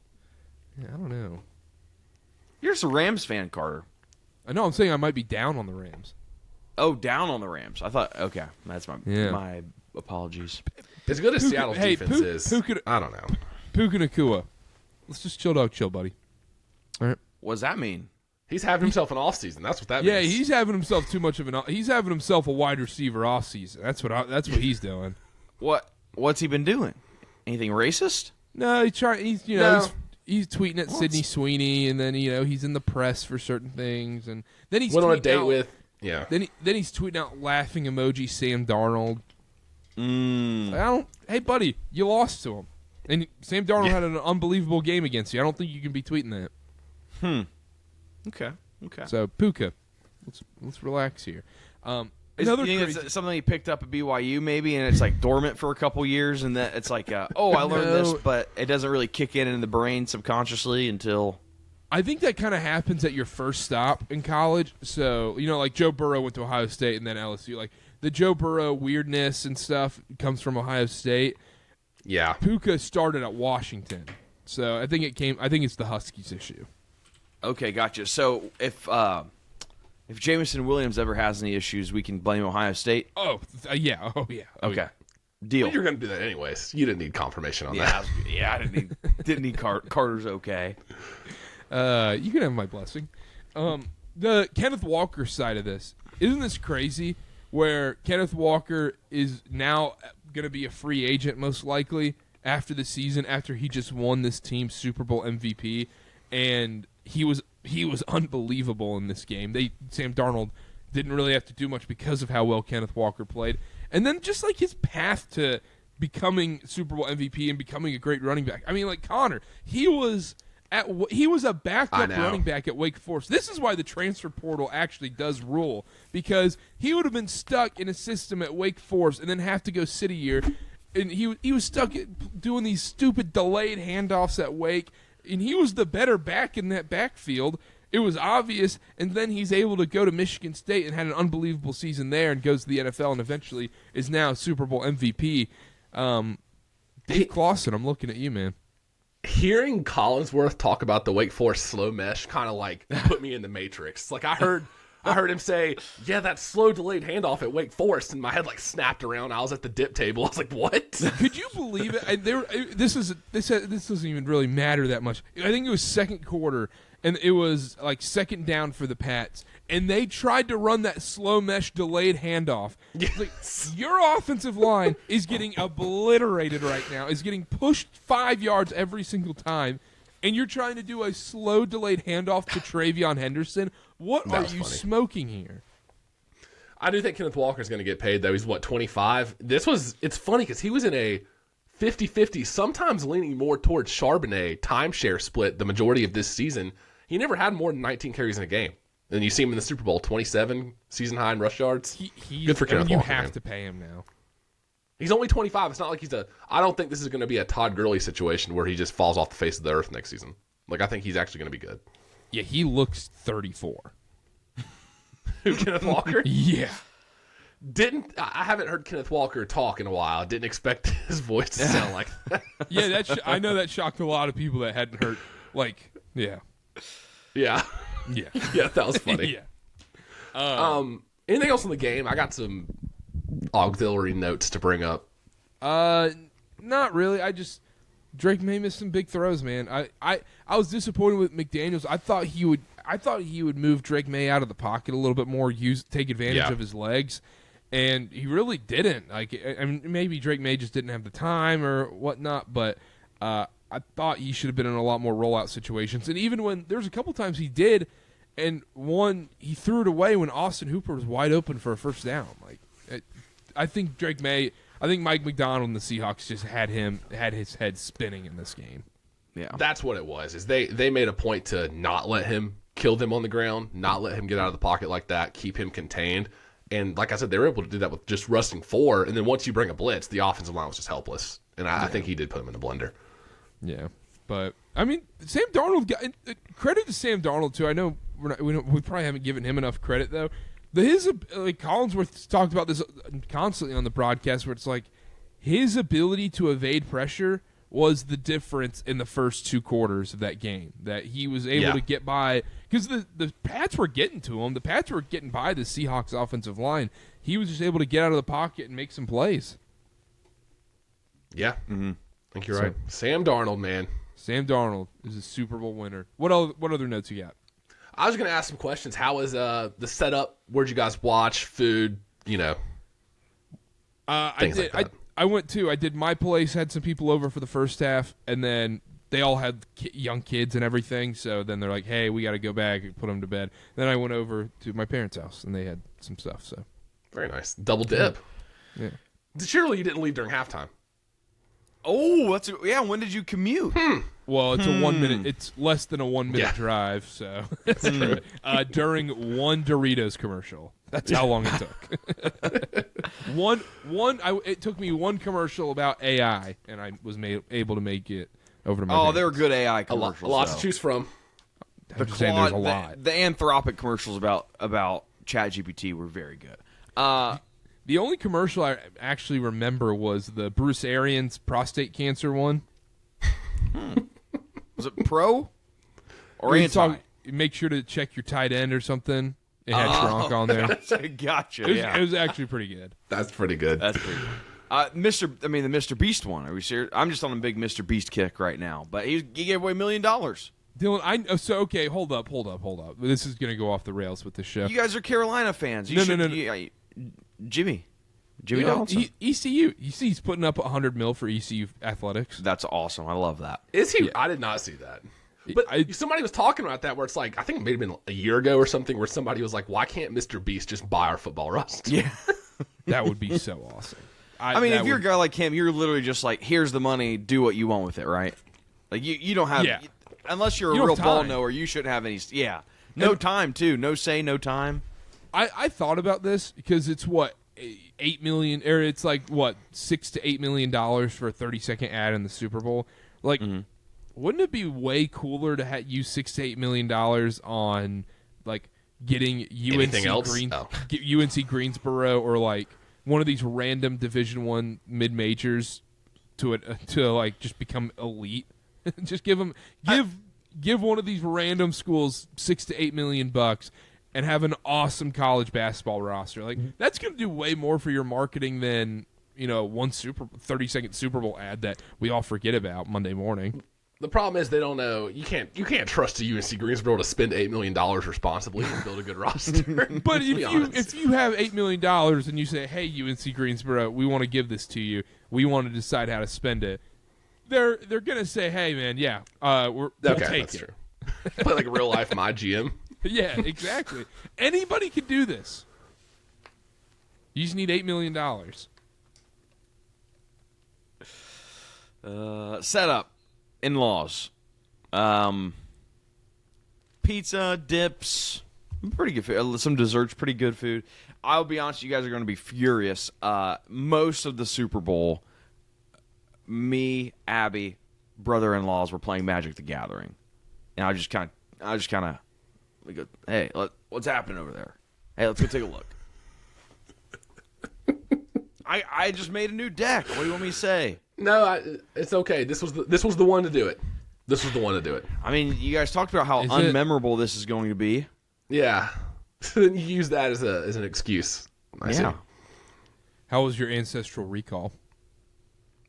Yeah, I don't know. You're just a Rams fan, Carter. I know. I'm saying I might be down on the Rams. Oh, down on the Rams. I thought. Okay, that's my apologies. As good as Seattle's defense is, I don't know. Puka Nacua. Let's just chill, buddy. All right. What does that mean? He's having himself an off season. That's what that means. Yeah, he's having himself too much of he's having himself a wide receiver off season. That's what he's doing. What's he been doing? Anything racist? No, he's tweeting at Sydney Sweeney, and then he's in the press for certain things, and then he's went on a tweeting date out, with Then he's tweeting out laughing emoji Sam Darnold. Hey buddy, you lost to him, and Sam Darnold had an unbelievable game against you. I don't think you can be tweeting that. Okay. So Puka, let's relax here. You think it's something he picked up at BYU maybe, and it's like dormant for a couple years, and that it's like, I learned this, but it doesn't really kick in the brain subconsciously until. I think that kind of happens at your first stop in college. So like Joe Burrow went to Ohio State and then LSU. Like the Joe Burrow weirdness and stuff comes from Ohio State. Yeah. Puka started at Washington, so I think it's the Huskies issue. Okay, gotcha. So if Jameson Williams ever has any issues, we can blame Ohio State? Yeah. Okay. Yeah. Deal. Well, you're going to do that anyways. You didn't need confirmation on that. Yeah, I didn't need Carter's okay. You can have my blessing. The Kenneth Walker side of this, isn't this crazy? Where Kenneth Walker is now going to be a free agent most likely after the season, after he just won this team's Super Bowl MVP, and he was unbelievable in this game. Sam Darnold didn't really have to do much because of how well Kenneth Walker played. And then just like his path to becoming Super Bowl MVP and becoming a great running back. I mean, like Connor, he was a backup running back at Wake Forest. This is why the transfer portal actually does rule, because he would have been stuck in a system at Wake Forest and then have to go sit a year. And he was stuck doing these stupid delayed handoffs at Wake, and he was the better back in that backfield. It was obvious, and then he's able to go to Michigan State and had an unbelievable season there and goes to the NFL and eventually is now Super Bowl MVP. Dave Clawson, I'm looking at you, man. Hearing Collinsworth talk about the Wake Forest slow mesh kind of like put me in the Matrix. Like I heard I heard him say, "Yeah, that slow delayed handoff at Wake Forest," and my head like snapped around. I was at the dip table. I was like, "What?" Could you believe it? And this doesn't even really matter that much. I think it was second quarter, and it was like second down for the Pats, and they tried to run that slow mesh delayed handoff. Yes. Like, your offensive line is getting obliterated right now. Is getting pushed 5 yards every single time, and you're trying to do a slow delayed handoff to Travion Henderson. What are you smoking here? I do think Kenneth Walker's going to get paid, though. He's, 25? It's funny because he was in a 50-50, sometimes leaning more towards Charbonnet timeshare split the majority of this season. He never had more than 19 carries in a game. And you see him in the Super Bowl, 27 season high in rush yards. Good for Kenneth Walker. You have to pay him now. He's only 25. It's not like I don't think this is going to be a Todd Gurley situation where he just falls off the face of the earth next season. Like, I think he's actually going to be good. Yeah, he looks 34. Who, Kenneth Walker? Yeah. I haven't heard Kenneth Walker talk in a while. I didn't expect his voice to sound like that. Yeah, I know that shocked a lot of people that hadn't heard. Like, yeah. Yeah. Yeah. Yeah, that was funny. Yeah. Anything else in the game? I got some auxiliary notes to bring up. Not really. Drake May missed some big throws, man. I was disappointed with McDaniels. I thought he would move Drake May out of the pocket a little bit more, take advantage of his legs, and he really didn't. Like, I mean, maybe Drake May just didn't have the time or whatnot, but I thought he should have been in a lot more rollout situations. And even when there's a couple times he did, and one he threw it away when Austin Hooper was wide open for a first down. Like, I think Mike McDonald and the Seahawks just had his head spinning in this game. Yeah, that's what it was. Is they made a point to not let him kill them on the ground, not let him get out of the pocket like that, keep him contained. And like I said, they were able to do that with just rushing 4. And then once you bring a blitz, the offensive line was just helpless. And I think he did put him in the blender. Yeah, but I mean, Sam Darnold got credit to Sam Darnold too. I know we probably haven't given him enough credit though. Collinsworth talked about this constantly on the broadcast, where it's like his ability to evade pressure was the difference in the first 2 quarters of that game. That he was able to get by, because the Pats were getting to him. The Pats were getting by the Seahawks offensive line. He was just able to get out of the pocket and make some plays. Yeah, I think you're right. Sam Darnold, man. Sam Darnold is a Super Bowl winner. What other notes you got? I was going to ask some questions. How was the setup? Where'd you guys watch? Food? Things like that. I went too. I did my place, had some people over for the first half, and then they all had young kids and everything. So then they're like, hey, we got to go back and put them to bed. Then I went over to my parents' house, and they had some stuff. So very nice. Double dip. Yeah. Surely you didn't leave during halftime. Oh, when did you commute? Well, it's a 1 minute. It's less than a 1 minute drive. So during one Doritos commercial, that's how long it took. It took me one commercial about AI, and I was able to make it over to my. Oh, they were good AI commercials. A lot to choose from. I'm just saying there's a lot. The Anthropic commercials about ChatGPT were very good. The only commercial I actually remember was the Bruce Arians prostate cancer one. Was it pro or anti? Make sure to check your tight end or something. It had Gronk on there. Gotcha. It was actually pretty good. That's pretty good. The Mr. Beast one. Are we serious? I'm just on a big Mr. Beast kick right now. But he gave away $1 million. Dylan, hold up. This is going to go off the rails with this show. You guys are Carolina fans. No. Jimmy Donaldson. ECU. You see, he's putting up $100 million for ECU athletics. That's awesome. I love that. Is he? Yeah. I did not see that. But somebody was talking about that, where it's like, I think it may have been a year ago or something, where somebody was like, why can't Mr. Beast just buy our football roster? Yeah. That would be so awesome. If you're a guy like him, you're literally just like, here's the money, do what you want with it, right? Like, you don't have, unless you're a real ball knower, you shouldn't have any, no time, too. No say, no time. I thought about this because it's what, $8 million, or it's like what, $6 to $8 million for a 30-second ad in the Super Bowl. Like, wouldn't it be way cooler to use $6 to $8 million on like getting UNC Greensboro or like one of these random Division I mid majors to like just become elite? Just give one of these random schools $6 to $8 million, and have an awesome college basketball roster. Like that's going to do way more for your marketing than one 30-second Super Bowl ad that we all forget about Monday morning. The problem is they don't know. You can't trust the UNC Greensboro to spend $8 million responsibly and build a good roster. But if you have $8 million and you say, hey, UNC Greensboro, we want to give this to you. We want to decide how to spend it. They're going to say, hey, man, yeah, we'll take it. True. Play like a real life my GM. Yeah, exactly. Anybody can do this. You just need $8 million. Setup. In-laws. Pizza, dips, pretty good food. Some desserts, pretty good food. I'll be honest, you guys are going to be furious. Most of the Super Bowl, me, Abby, brother-in-laws were playing Magic the Gathering. And I just kind of go, hey, what's happening over there? Hey, let's go take a look. I just made a new deck. What do you want me to say? No, it's okay. This was the one to do it. This was the one to do it. I mean, you guys talked about how unmemorable this is going to be. Yeah. You use that as an excuse. I see. How was your ancestral recall?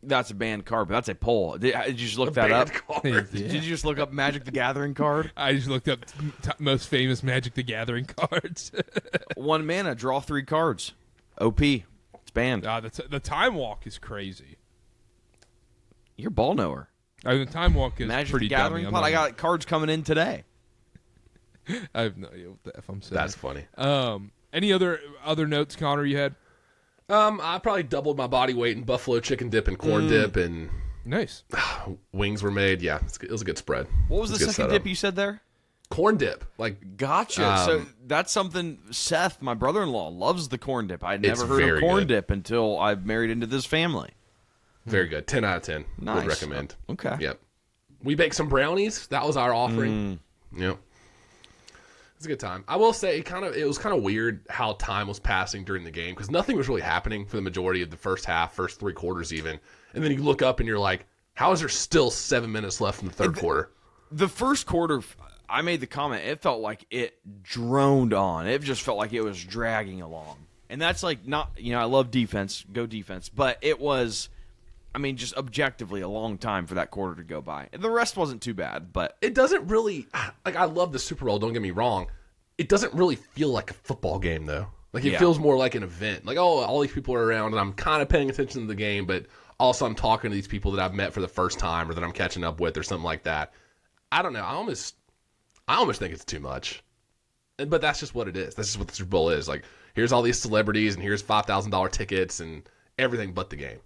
That's a banned card, but that's a poll. Did you just look that up? Did you just look up Magic the Gathering card? I just looked up most famous Magic the Gathering cards. 1 mana, draw 3 cards. OP. It's banned. The Time Walk is crazy. You're a ball knower. I mean, the Time Walk is Magic pretty the Gathering dummy. pot. I got cards coming in today. I have no idea what the F I'm saying. That's funny. Any other notes, Connor, you had? I probably doubled my body weight in buffalo chicken dip and corn dip, and nice wings were made. Yeah, it was a good spread. What was the second dip you said there? Corn dip. Gotcha. So that's something Seth, my brother-in-law, loves the corn dip. I'd never heard of corn dip until I've married into this family. Very good. 10 out of 10. Nice. Would recommend. Okay. Yep. We baked some brownies. That was our offering. Yep. It's a good time. I will say it was kind of weird how time was passing during the game because nothing was really happening for the majority of the first half, first 3 quarters even. And then you look up and you're like, how is there still 7 minutes left in the third quarter? The first quarter, I made the comment, it felt like it droned on. It just felt like it was dragging along. And that's like not, I love defense, go defense, but it was, just objectively a long time for that quarter to go by. And the rest wasn't too bad, but it doesn't really, I love the Super Bowl, don't get me wrong. It doesn't really feel like a football game, though. It feels more like an event. All these people are around, and I'm kind of paying attention to the game, but also I'm talking to these people that I've met for the first time or that I'm catching up with or something like that. I don't know. I almost think it's too much. But that's just what it is. That's just what the Super Bowl is. Here's all these celebrities, and here's $5,000 tickets, and everything but the game.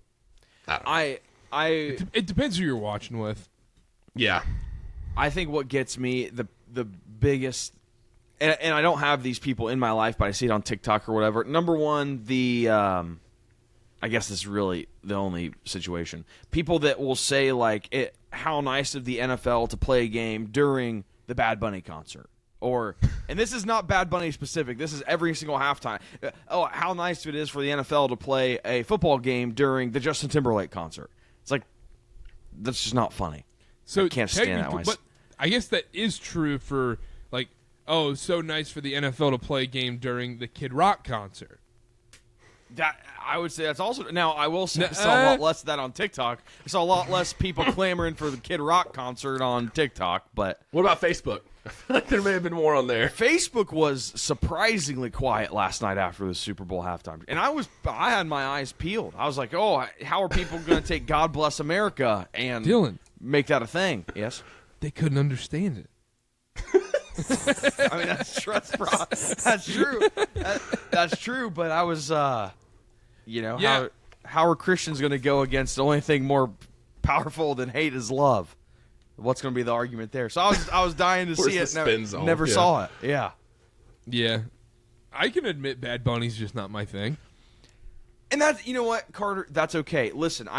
It depends who you're watching with. Yeah. I think what gets me the biggest, and I don't have these people in my life, but I see it on TikTok or whatever. Number one, I guess this is really the only situation. People that will say how nice of the NFL to play a game during the Bad Bunny concert. And this is not Bad Bunny specific. This is every single halftime. Oh, how nice it is for the NFL to play a football game during the Justin Timberlake concert. It's that's just not funny. So I can't stand that one. But I guess that is true for so nice for the NFL to play a game during the Kid Rock concert. That I would say that's also. Now I will say I saw a lot less of that on TikTok. I saw a lot less people clamoring for the Kid Rock concert on TikTok. But what about Facebook? I feel like there may have been more on there. Facebook was surprisingly quiet last night after the Super Bowl halftime, and I had my eyes peeled. I was like, "Oh, how are people going to take God Bless America and Dylan, make that a thing?" Yes, they couldn't understand it. That's true. That's true. That's true. But I was, how are Christians going to go against the only thing more powerful than hate is love? What's going to be the argument there? So I was dying to see it. Never saw it. Yeah. Yeah. I can admit Bad Bunny's just not my thing. And that's, you know what, Carter? That's okay. Listen,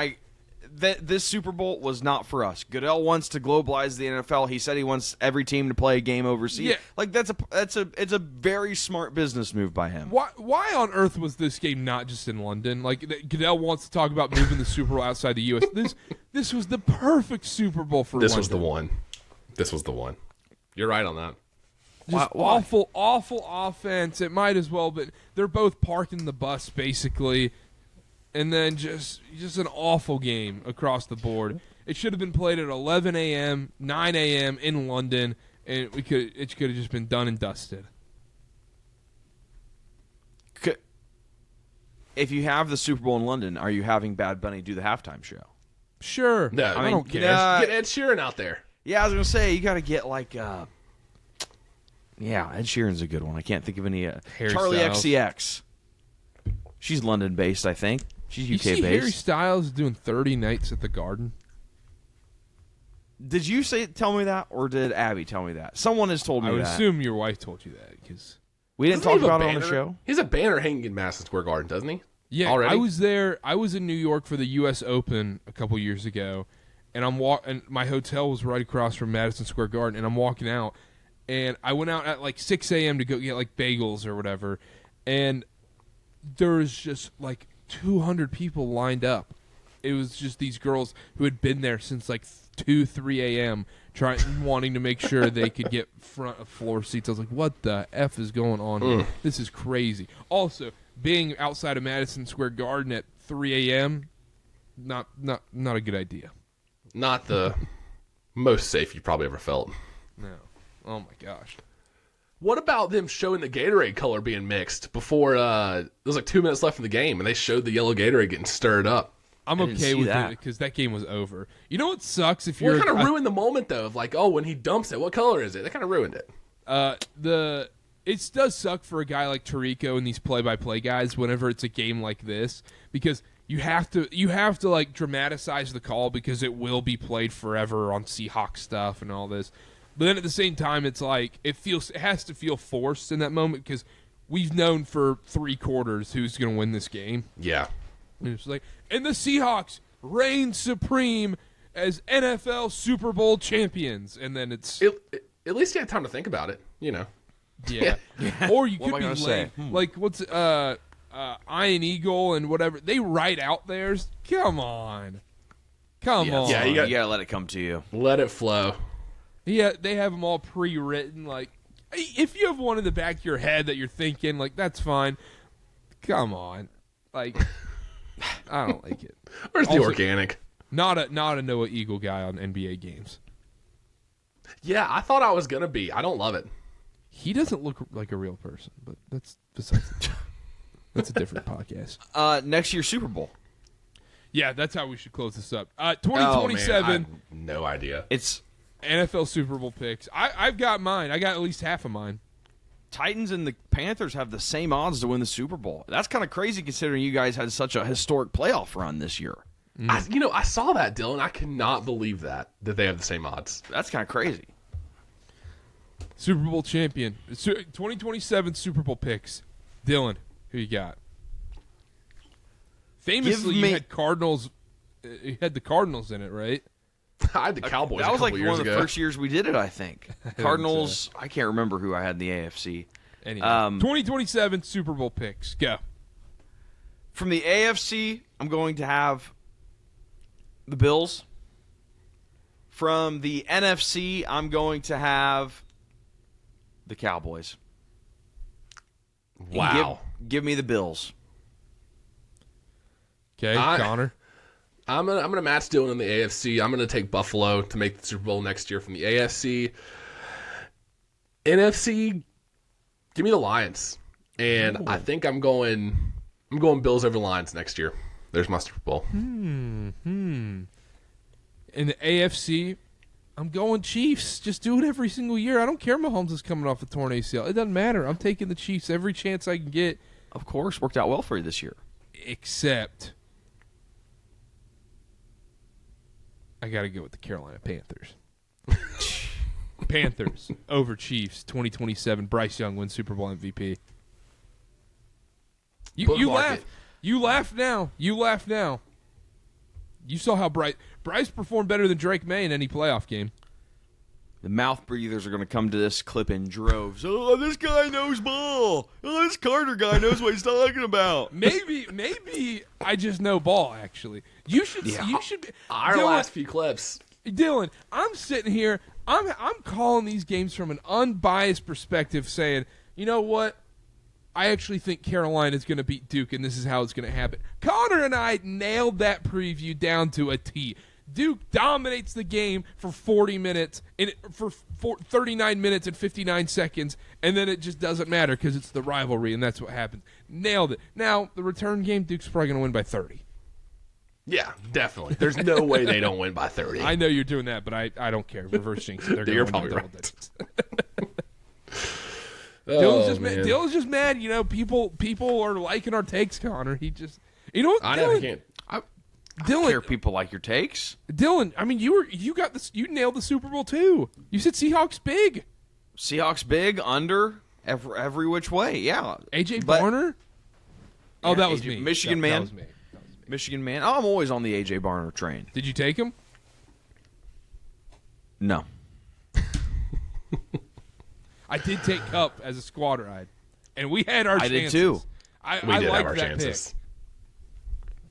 this Super Bowl was not for us. Goodell wants to globalize the NFL. He said he wants every team to play a game overseas. Yeah. It's a very smart business move by him. Why on earth was this game not just in London? Goodell wants to talk about moving the Super Bowl outside the U.S. This was the perfect Super Bowl for London. This was the one. You're right on that. Just awful offense. It might as well, but they're both parking the bus basically, and then just an awful game across the board. It should have been played at 11 a.m., 9 a.m. in London, and it could have just been done and dusted. If you have the Super Bowl in London, are you having Bad Bunny do the halftime show? Sure. No, I don't care. Get Ed Sheeran out there. Yeah, I was gonna say you got to get like, Ed Sheeran's a good one. I can't think of any. Charlie XCX. She's London based, I think. She's You UK see based. Harry Styles doing 30 nights at the Garden? Did you tell me that, or did Abby tell me that? Someone has told me I would that. assume your wife told you that because We didn't Doesn't talk he have about a it on the banner? show. He has a banner hanging in Madison Square Garden, doesn't he? yeah, Already? I was there. I was in New York for the U.S. Open a couple years ago, and and my hotel was right across from Madison Square Garden, and I'm walking out, and I went out at like 6 a.m. to go get like bagels or whatever, and there was just like 200 people lined up. It was just these girls who had been there since like 2, 3 a.m. wanting to make sure they could get front of floor seats. I was like, what the F is going on here? This is crazy. Also, being outside of Madison Square Garden at 3 a.m., not a good idea. Not the most safe you've probably ever felt. No. Oh, my gosh. What about them showing the Gatorade color being mixed before there was like 2 minutes left in the game, and they showed the yellow Gatorade getting stirred up? I'm didn't okay see with that. it because that game was over. You know what sucks if Well, you're it kind of ruined the moment, though, of like, oh, when he dumps it, what color is it? That kind of ruined it. It does suck for a guy like Tirico and these play-by-play guys whenever it's a game like this because you have to like dramatize the call because it will be played forever on Seahawks stuff and all this. But then at the same time, it's like it has to feel forced in that moment because we've known for 3 quarters who's going to win this game. Yeah. And it's like, and the Seahawks reign supreme as NFL Super Bowl champions, and then it's At least you had time to think about it, you know. yeah. Or you What could am I be gonna lame. say? Like what's Iron Eagle and whatever they write out theirs. Come on. Yeah, you you gotta let it come to you. Let it flow. Yeah, they have them all pre-written. Like, if you have one in the back of your head that you're thinking, like, that's fine. Come on, like, I don't like it. Where's the Also, organic? Not a Noah Eagle guy on NBA games. Yeah, I thought I was gonna be. I don't love it. He doesn't look like a real person, but that's besides. That's a different podcast. Next year's Super Bowl. Yeah, that's how we should close this up. Oh, 2027. man, I have no idea. It's NFL Super Bowl picks. I've got mine. I got at least half of mine. Titans and the Panthers have the same odds to win the Super Bowl. That's kind of crazy considering you guys had such a historic playoff run this year. I saw that, Dylan. I cannot believe that they have the same odds. That's kind of crazy. Super Bowl champion. 2027 Super Bowl picks. Dylan, who you got? Famously, you had Cardinals. You had the Cardinals in it, right? I had the Cowboys. That was a like couple one years of the ago. first years we did it, I think. Cardinals, I can't remember who I had in the AFC. Anyway, 2027 Super Bowl picks. Go. From the AFC, I'm going to have the Bills. From the NFC, I'm going to have the Cowboys. Wow. Give me the Bills. Okay, Connor. I'm gonna match Dylan in the AFC. I'm gonna take Buffalo to make the Super Bowl next year from the AFC. NFC, give me the Lions, and I think I'm going Bills over Lions next year. There's my Super Bowl. In the AFC, I'm going Chiefs. Just do it every single year. I don't care Mahomes is coming off a torn ACL. It doesn't matter. I'm taking the Chiefs every chance I can get. Of course, worked out well for you this year. Except I got to go with the Carolina Panthers. Panthers over Chiefs 2027. Bryce Young wins Super Bowl MVP. You laugh. You laugh now. You laugh now. You saw how Bryce performed better than Drake May in any playoff game. The mouth breathers are going to come to this clip in droves. Oh, this guy knows ball. Oh, this Karter guy knows what he's talking about. Maybe I just know ball. Actually, you should. Yeah. You should. Our Dylan, last few clips. Dylan, I'm sitting here. I'm calling these games from an unbiased perspective, saying, you know what? I actually think Carolina is going to beat Duke, and this is how it's going to happen. Connor and I nailed that preview down to a T. Duke dominates the game for 40 minutes, for 39 minutes and 59 seconds, and then it just doesn't matter because it's the rivalry, and that's what happens. Nailed it. Now, the return game, Duke's probably going to win by 30. Yeah, definitely. There's no way they don't win by 30. I know you're doing that, but I don't care. Reverse jinx. They're going to win by double digits. Dylan's just mad. You know, people are liking our takes, Connor. He just, you know what? I never can. I Dylan, don't care if people like your takes. Dylan, I mean, you nailed the Super Bowl too. You said Seahawks big. Seahawks big, under, every which way. Yeah. AJ Barner. Oh, Yeah, that was AJ me. Michigan man. That was me. Michigan man. I'm always on the AJ Barner train. Did you take him? No. I did take Cup as a squad ride, and we had our chances. I did too. I We did have liked our that chances. pick.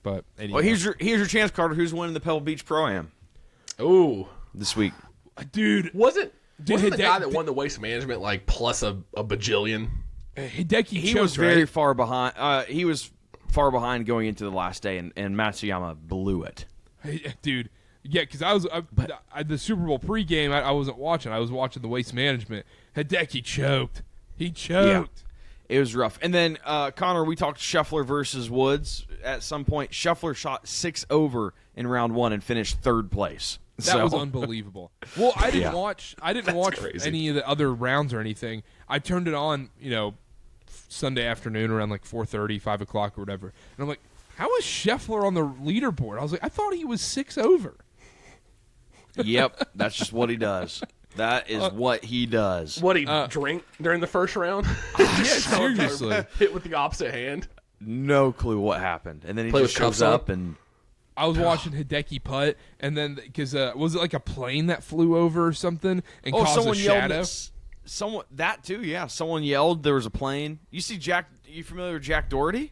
But anyway. Well, here's your chance, Carter. Who's winning the Pebble Beach Pro-Am Ooh. this week? Dude, Wasn't the Hideki- guy that won the waste management like plus a bajillion? Hideki He choked, was very right? far behind. He was far behind going into the last day, and Matsuyama blew it. Hey, dude. Yeah, because the Super Bowl pregame, I wasn't watching. I was watching the waste management. Hideki choked. He choked. It was rough. And then, Connor, we talked Scheffler versus Woods at some point. Scheffler shot 6 over in round 1 and finished 3rd place. That was unbelievable. Well, I didn't watch crazy. any of the other rounds or anything. I turned it on, Sunday afternoon around like 4:30, 5 o'clock or whatever. And I'm like, how is Scheffler on the leaderboard? I was like, I thought he was 6 over. Yep, that's just what he does. That is what he does. What he drink during the first round? Yeah, seriously. Hit with the opposite hand. No clue what happened. And then he Play just with cuffs shows up and... I was watching Hideki putt, and then because was it like a plane that flew over or something and caused someone a shadow? yelled. Someone that too, yeah. Someone yelled. There was a plane. You see Jack? You familiar with Jack Doherty?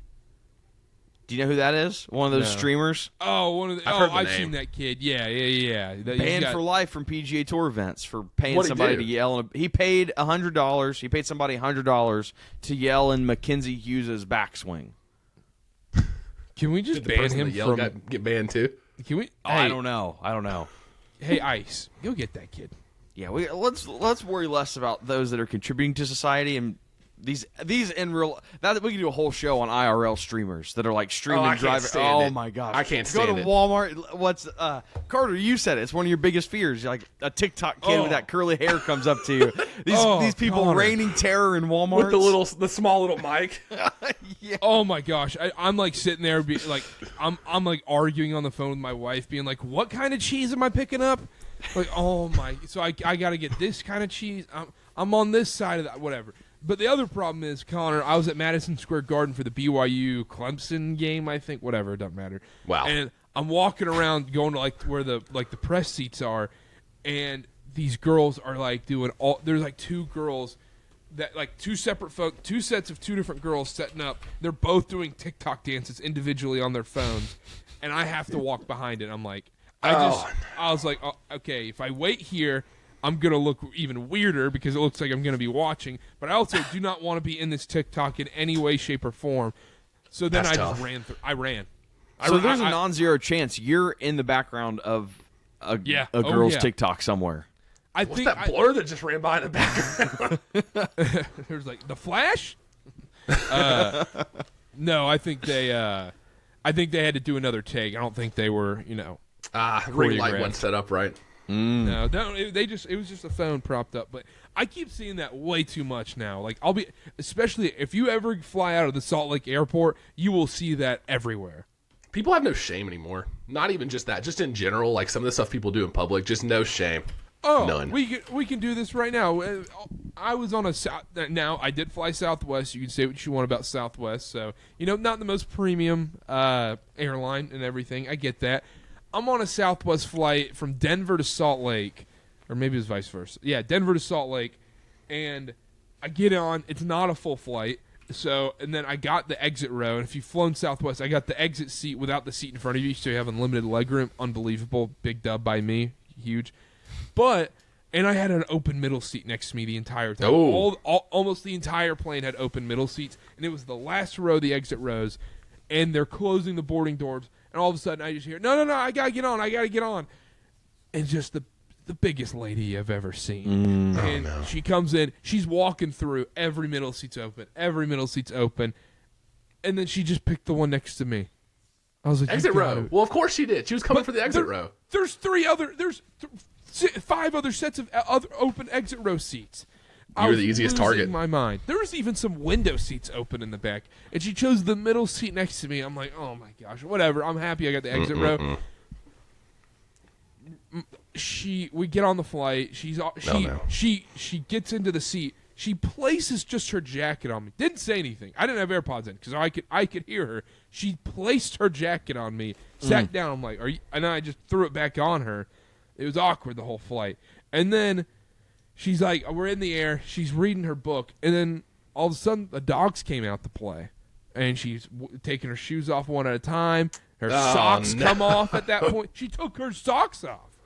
Do you know who that is? One of those streamers. Oh, one of the. I've heard the I've name. seen that kid. Yeah. Banned for life from PGA Tour events for paying What'd he somebody do? to yell. He paid $100. He paid somebody $100 to yell in Mackenzie Hughes' backswing. Can we just Did the ban person him that yelled from? get banned too? Can we? Oh, hey, I don't know. Hey, Ice, go get that kid. Yeah, let's worry less about those that are contributing to society and these in real. That we can do a whole show on IRL streamers that are like streaming, I can't driving. stand Oh it. my gosh, I can't go stand to it. Walmart. What's Carter? You said it. It's one of your biggest fears. Like a TikTok kid with that curly hair comes up to you. These people Connor. raining terror in Walmart With the small little mic. Yeah. Oh my gosh, I'm like sitting there, I'm like arguing on the phone with my wife, being like, "What kind of cheese am I picking up?" Like, oh my, so I got to get this kind of cheese. I'm on this side of that, whatever. But the other problem is, Connor, I was at Madison Square Garden for the BYU Clemson game, I think, whatever, it doesn't matter. Wow. And I'm walking around going to like where the press seats are, and these girls are like doing there's like 2 girls that like 2 separate folk, 2 sets of 2 different girls setting up. They're both doing TikTok dances individually on their phones, and I have to walk behind it. I'm like, I was like, oh, okay, if I wait here, I'm going to look even weirder because it looks like I'm going to be watching. But I also do not want to be in this TikTok in any way, shape, or form. So then That's I tough. just ran through. I ran. So there's a non-zero chance you're in the background of a girl's TikTok somewhere. I What's think that blur that just ran by in the background? there's like the Flash. No, I think they had to do another take. I don't think they were, Ring light choreographed. wasn't set up right. No, it was just a phone propped up. But I keep seeing that way too much now. Like especially if you ever fly out of the Salt Lake Airport, you will see that everywhere. People have no shame anymore. Not even just that. Just in general, like some of the stuff people do in public, just no shame. Oh, None. we can do this right now. I was on now I did fly Southwest. You can say what you want about Southwest. So not the most premium airline and everything. I get that. I'm on a Southwest flight from Denver to Salt Lake, or maybe it's vice versa. Yeah, Denver to Salt Lake, and I get on. It's not a full flight. So, and then I got the exit row, and if you've flown Southwest, I got the exit seat without the seat in front of you, so you have unlimited legroom. Unbelievable. Big dub by me. Huge. But And I had an open middle seat next to me the entire time. Oh. Almost the entire plane had open middle seats, and it was the last row, the exit rows, and they're closing the boarding doors, and all of a sudden I just hear, no, I gotta get on. And just the biggest lady I've ever seen. And she comes in, she's walking through, every middle seat's open, and then she just picked the one next to me. I was like, exit row. Well, of course she did. She was coming for the exit row. There's 5 other sets of other open exit row seats. You were the easiest target. In my mind, there was even some window seats open in the back, and she chose the middle seat next to me. I'm like, oh my gosh, whatever. I'm happy I got the exit row. We get on the flight. She gets into the seat. She places just her jacket on me. Didn't say anything. I didn't have AirPods in because I could hear her. She placed her jacket on me, sat down. I'm like, are you? And I just threw it back on her. It was awkward the whole flight. And then she's like, we're in the air. She's reading her book. And then all of a sudden, the dogs came out to play. And she's taking her shoes off one at a time. Her socks come off at that point. She took her socks off.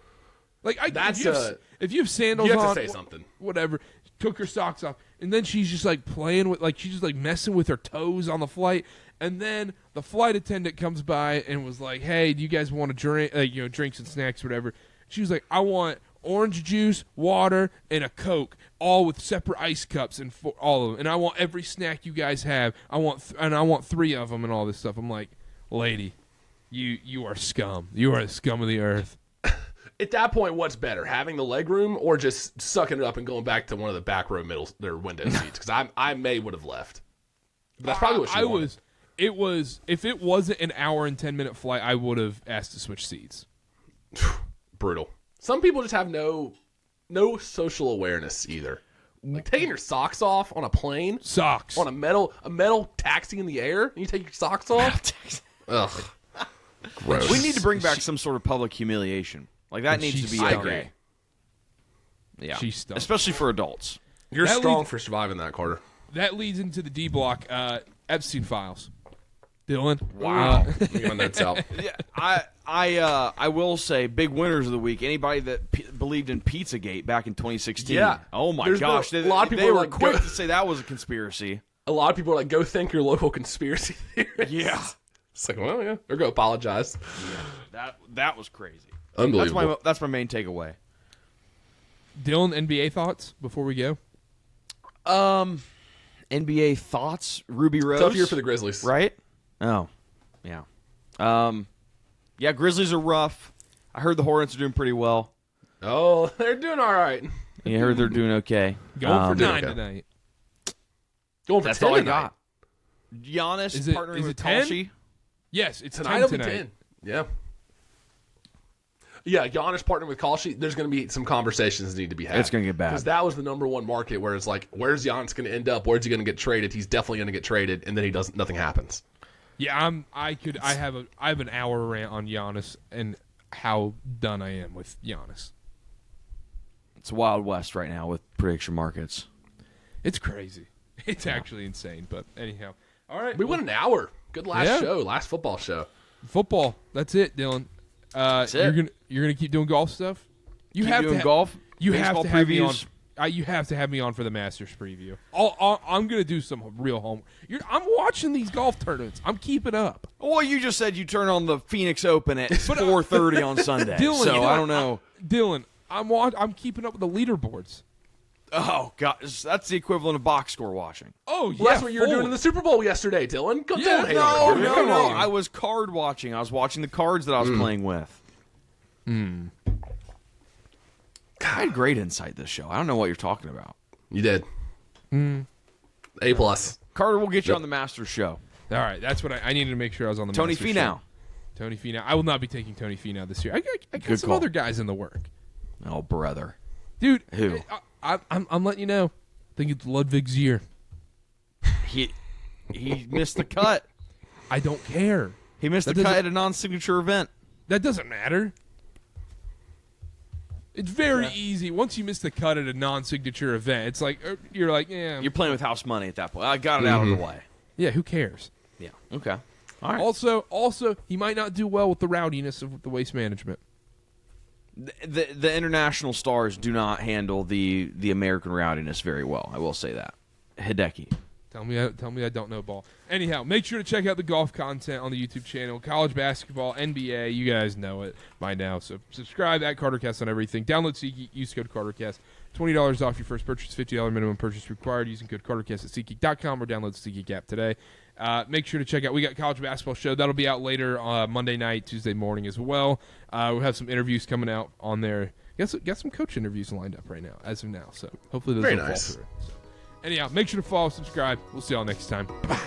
Like, if you have sandals on, you have to say something. Whatever. Took her socks off. And then she's just like playing with, like, she's just like messing with her toes on the flight. And then the flight attendant comes by and was like, hey, do you guys want to drink, drinks and snacks, whatever. She was like, I want orange juice, water, and a Coke, all with separate ice cups and all of them. And I want every snack you guys have. I want 3 of them and all this stuff. I'm like, lady, you are scum. You are the scum of the earth. At that point, what's better, having the leg room or just sucking it up and going back to one of the back row window seats? Because I would have left. But that's probably what she wanted. If it wasn't an hour and 10-minute flight, I would have asked to switch seats. Brutal. Some people just have no social awareness either. Like taking your socks off on a plane, socks on a metal taxi in the air, and you take your socks off. Ugh, gross. We need to bring back some sort of public humiliation. Like that needs to be okay. Yeah, especially for adults. You're strong for surviving that, Carter. That leads into the D block. Epstein files. Dylan. Wow. Let me get my notes out. Yeah, I will say big winners of the week. Anybody that believed in Pizzagate back in 2016. Yeah. Oh my gosh. A lot of people were quick to say that was a conspiracy. A lot of people are like, go think your local conspiracy theorist. Yeah. It's like, well, yeah, or go apologize. Yeah. That was crazy. Unbelievable. That's my main takeaway. Dylan, NBA thoughts before we go? NBA thoughts. Ruby Rose. Tough year for the Grizzlies, right? Oh, yeah. Yeah, Grizzlies are rough. I heard the Hornets are doing pretty well. Oh, they're doing all right. Yeah, I heard they're doing okay. Going for 9 tonight. Going for That's 10 all I tonight. got. Giannis partnering with 10? Kalshi. Yes, it's tonight. 10 tonight. 10. Yeah. Yeah, Giannis partnering with Kalshi. There's going to be some conversations that need to be had. It's going to get bad. Because that was the #1 market where it's like, where's Giannis going to end up? Where's he going to get traded? He's definitely going to get traded, and then nothing happens. Yeah, I have an hour rant on Giannis and how done I am with Giannis. It's Wild West right now with prediction markets. It's crazy. It's actually insane. But anyhow, all right. We went an hour. Good last football show. Football. That's it, Dylan. That's it. You're gonna keep doing golf stuff. You have doing golf. You have to have me on. previews. You have to have me on for the Masters preview. I'm gonna do some real homework. I'm watching these golf tournaments. I'm keeping up. Well, you just said you turn on the Phoenix Open at 4:30 on Sunday. Dylan, so I don't know. Dylan, I'm keeping up with the leaderboards. Oh God, that's the equivalent of box score watching. Oh yeah, Well, that's what you were doing in the Super Bowl yesterday, Dylan. Don't hate on Carter. Come No. on. I was card watching. I was watching the cards that I was playing with. I had great insight this show. I don't know what you're talking about. You did. A+. Carter, we'll get you on the Masters show. All right, that's what I needed to make sure I was on the Tony Masters Finau. show. Tony Finau. I will not be taking Tony Finau this year. I got Good some call. other guys in the work. Oh, brother. Dude, Who? I'm letting you know. I think it's Ludwig's year. He missed the cut. I don't care. He missed the cut at a non-signature event. That doesn't matter. It's very easy. Once you miss the cut at a non-signature event, it's like you're like, yeah. You're playing with house money at that point. I got it out of the way. Yeah, who cares? Yeah. Okay. All right. Also, he might not do well with the rowdiness of the waste management. the international stars do not handle the American rowdiness very well. I will say that. Hideki. Tell me I don't know ball. Anyhow, make sure to check out the golf content on the YouTube channel. College basketball, NBA, you guys know it by now. So subscribe at KarterKast on everything. Download SeatGeek, use code KarterKast. $20 off your first purchase, $50 minimum purchase required using code KarterKast at SeatGeek.com or download the SeatGeek app today. Make sure to check out, we got college basketball show. That'll be out later Monday night, Tuesday morning as well. We'll have some interviews coming out on there. Got some coach interviews lined up right now, as of now. So hopefully those will fall through. So, anyhow, make sure to follow, subscribe. We'll see y'all next time. Bye.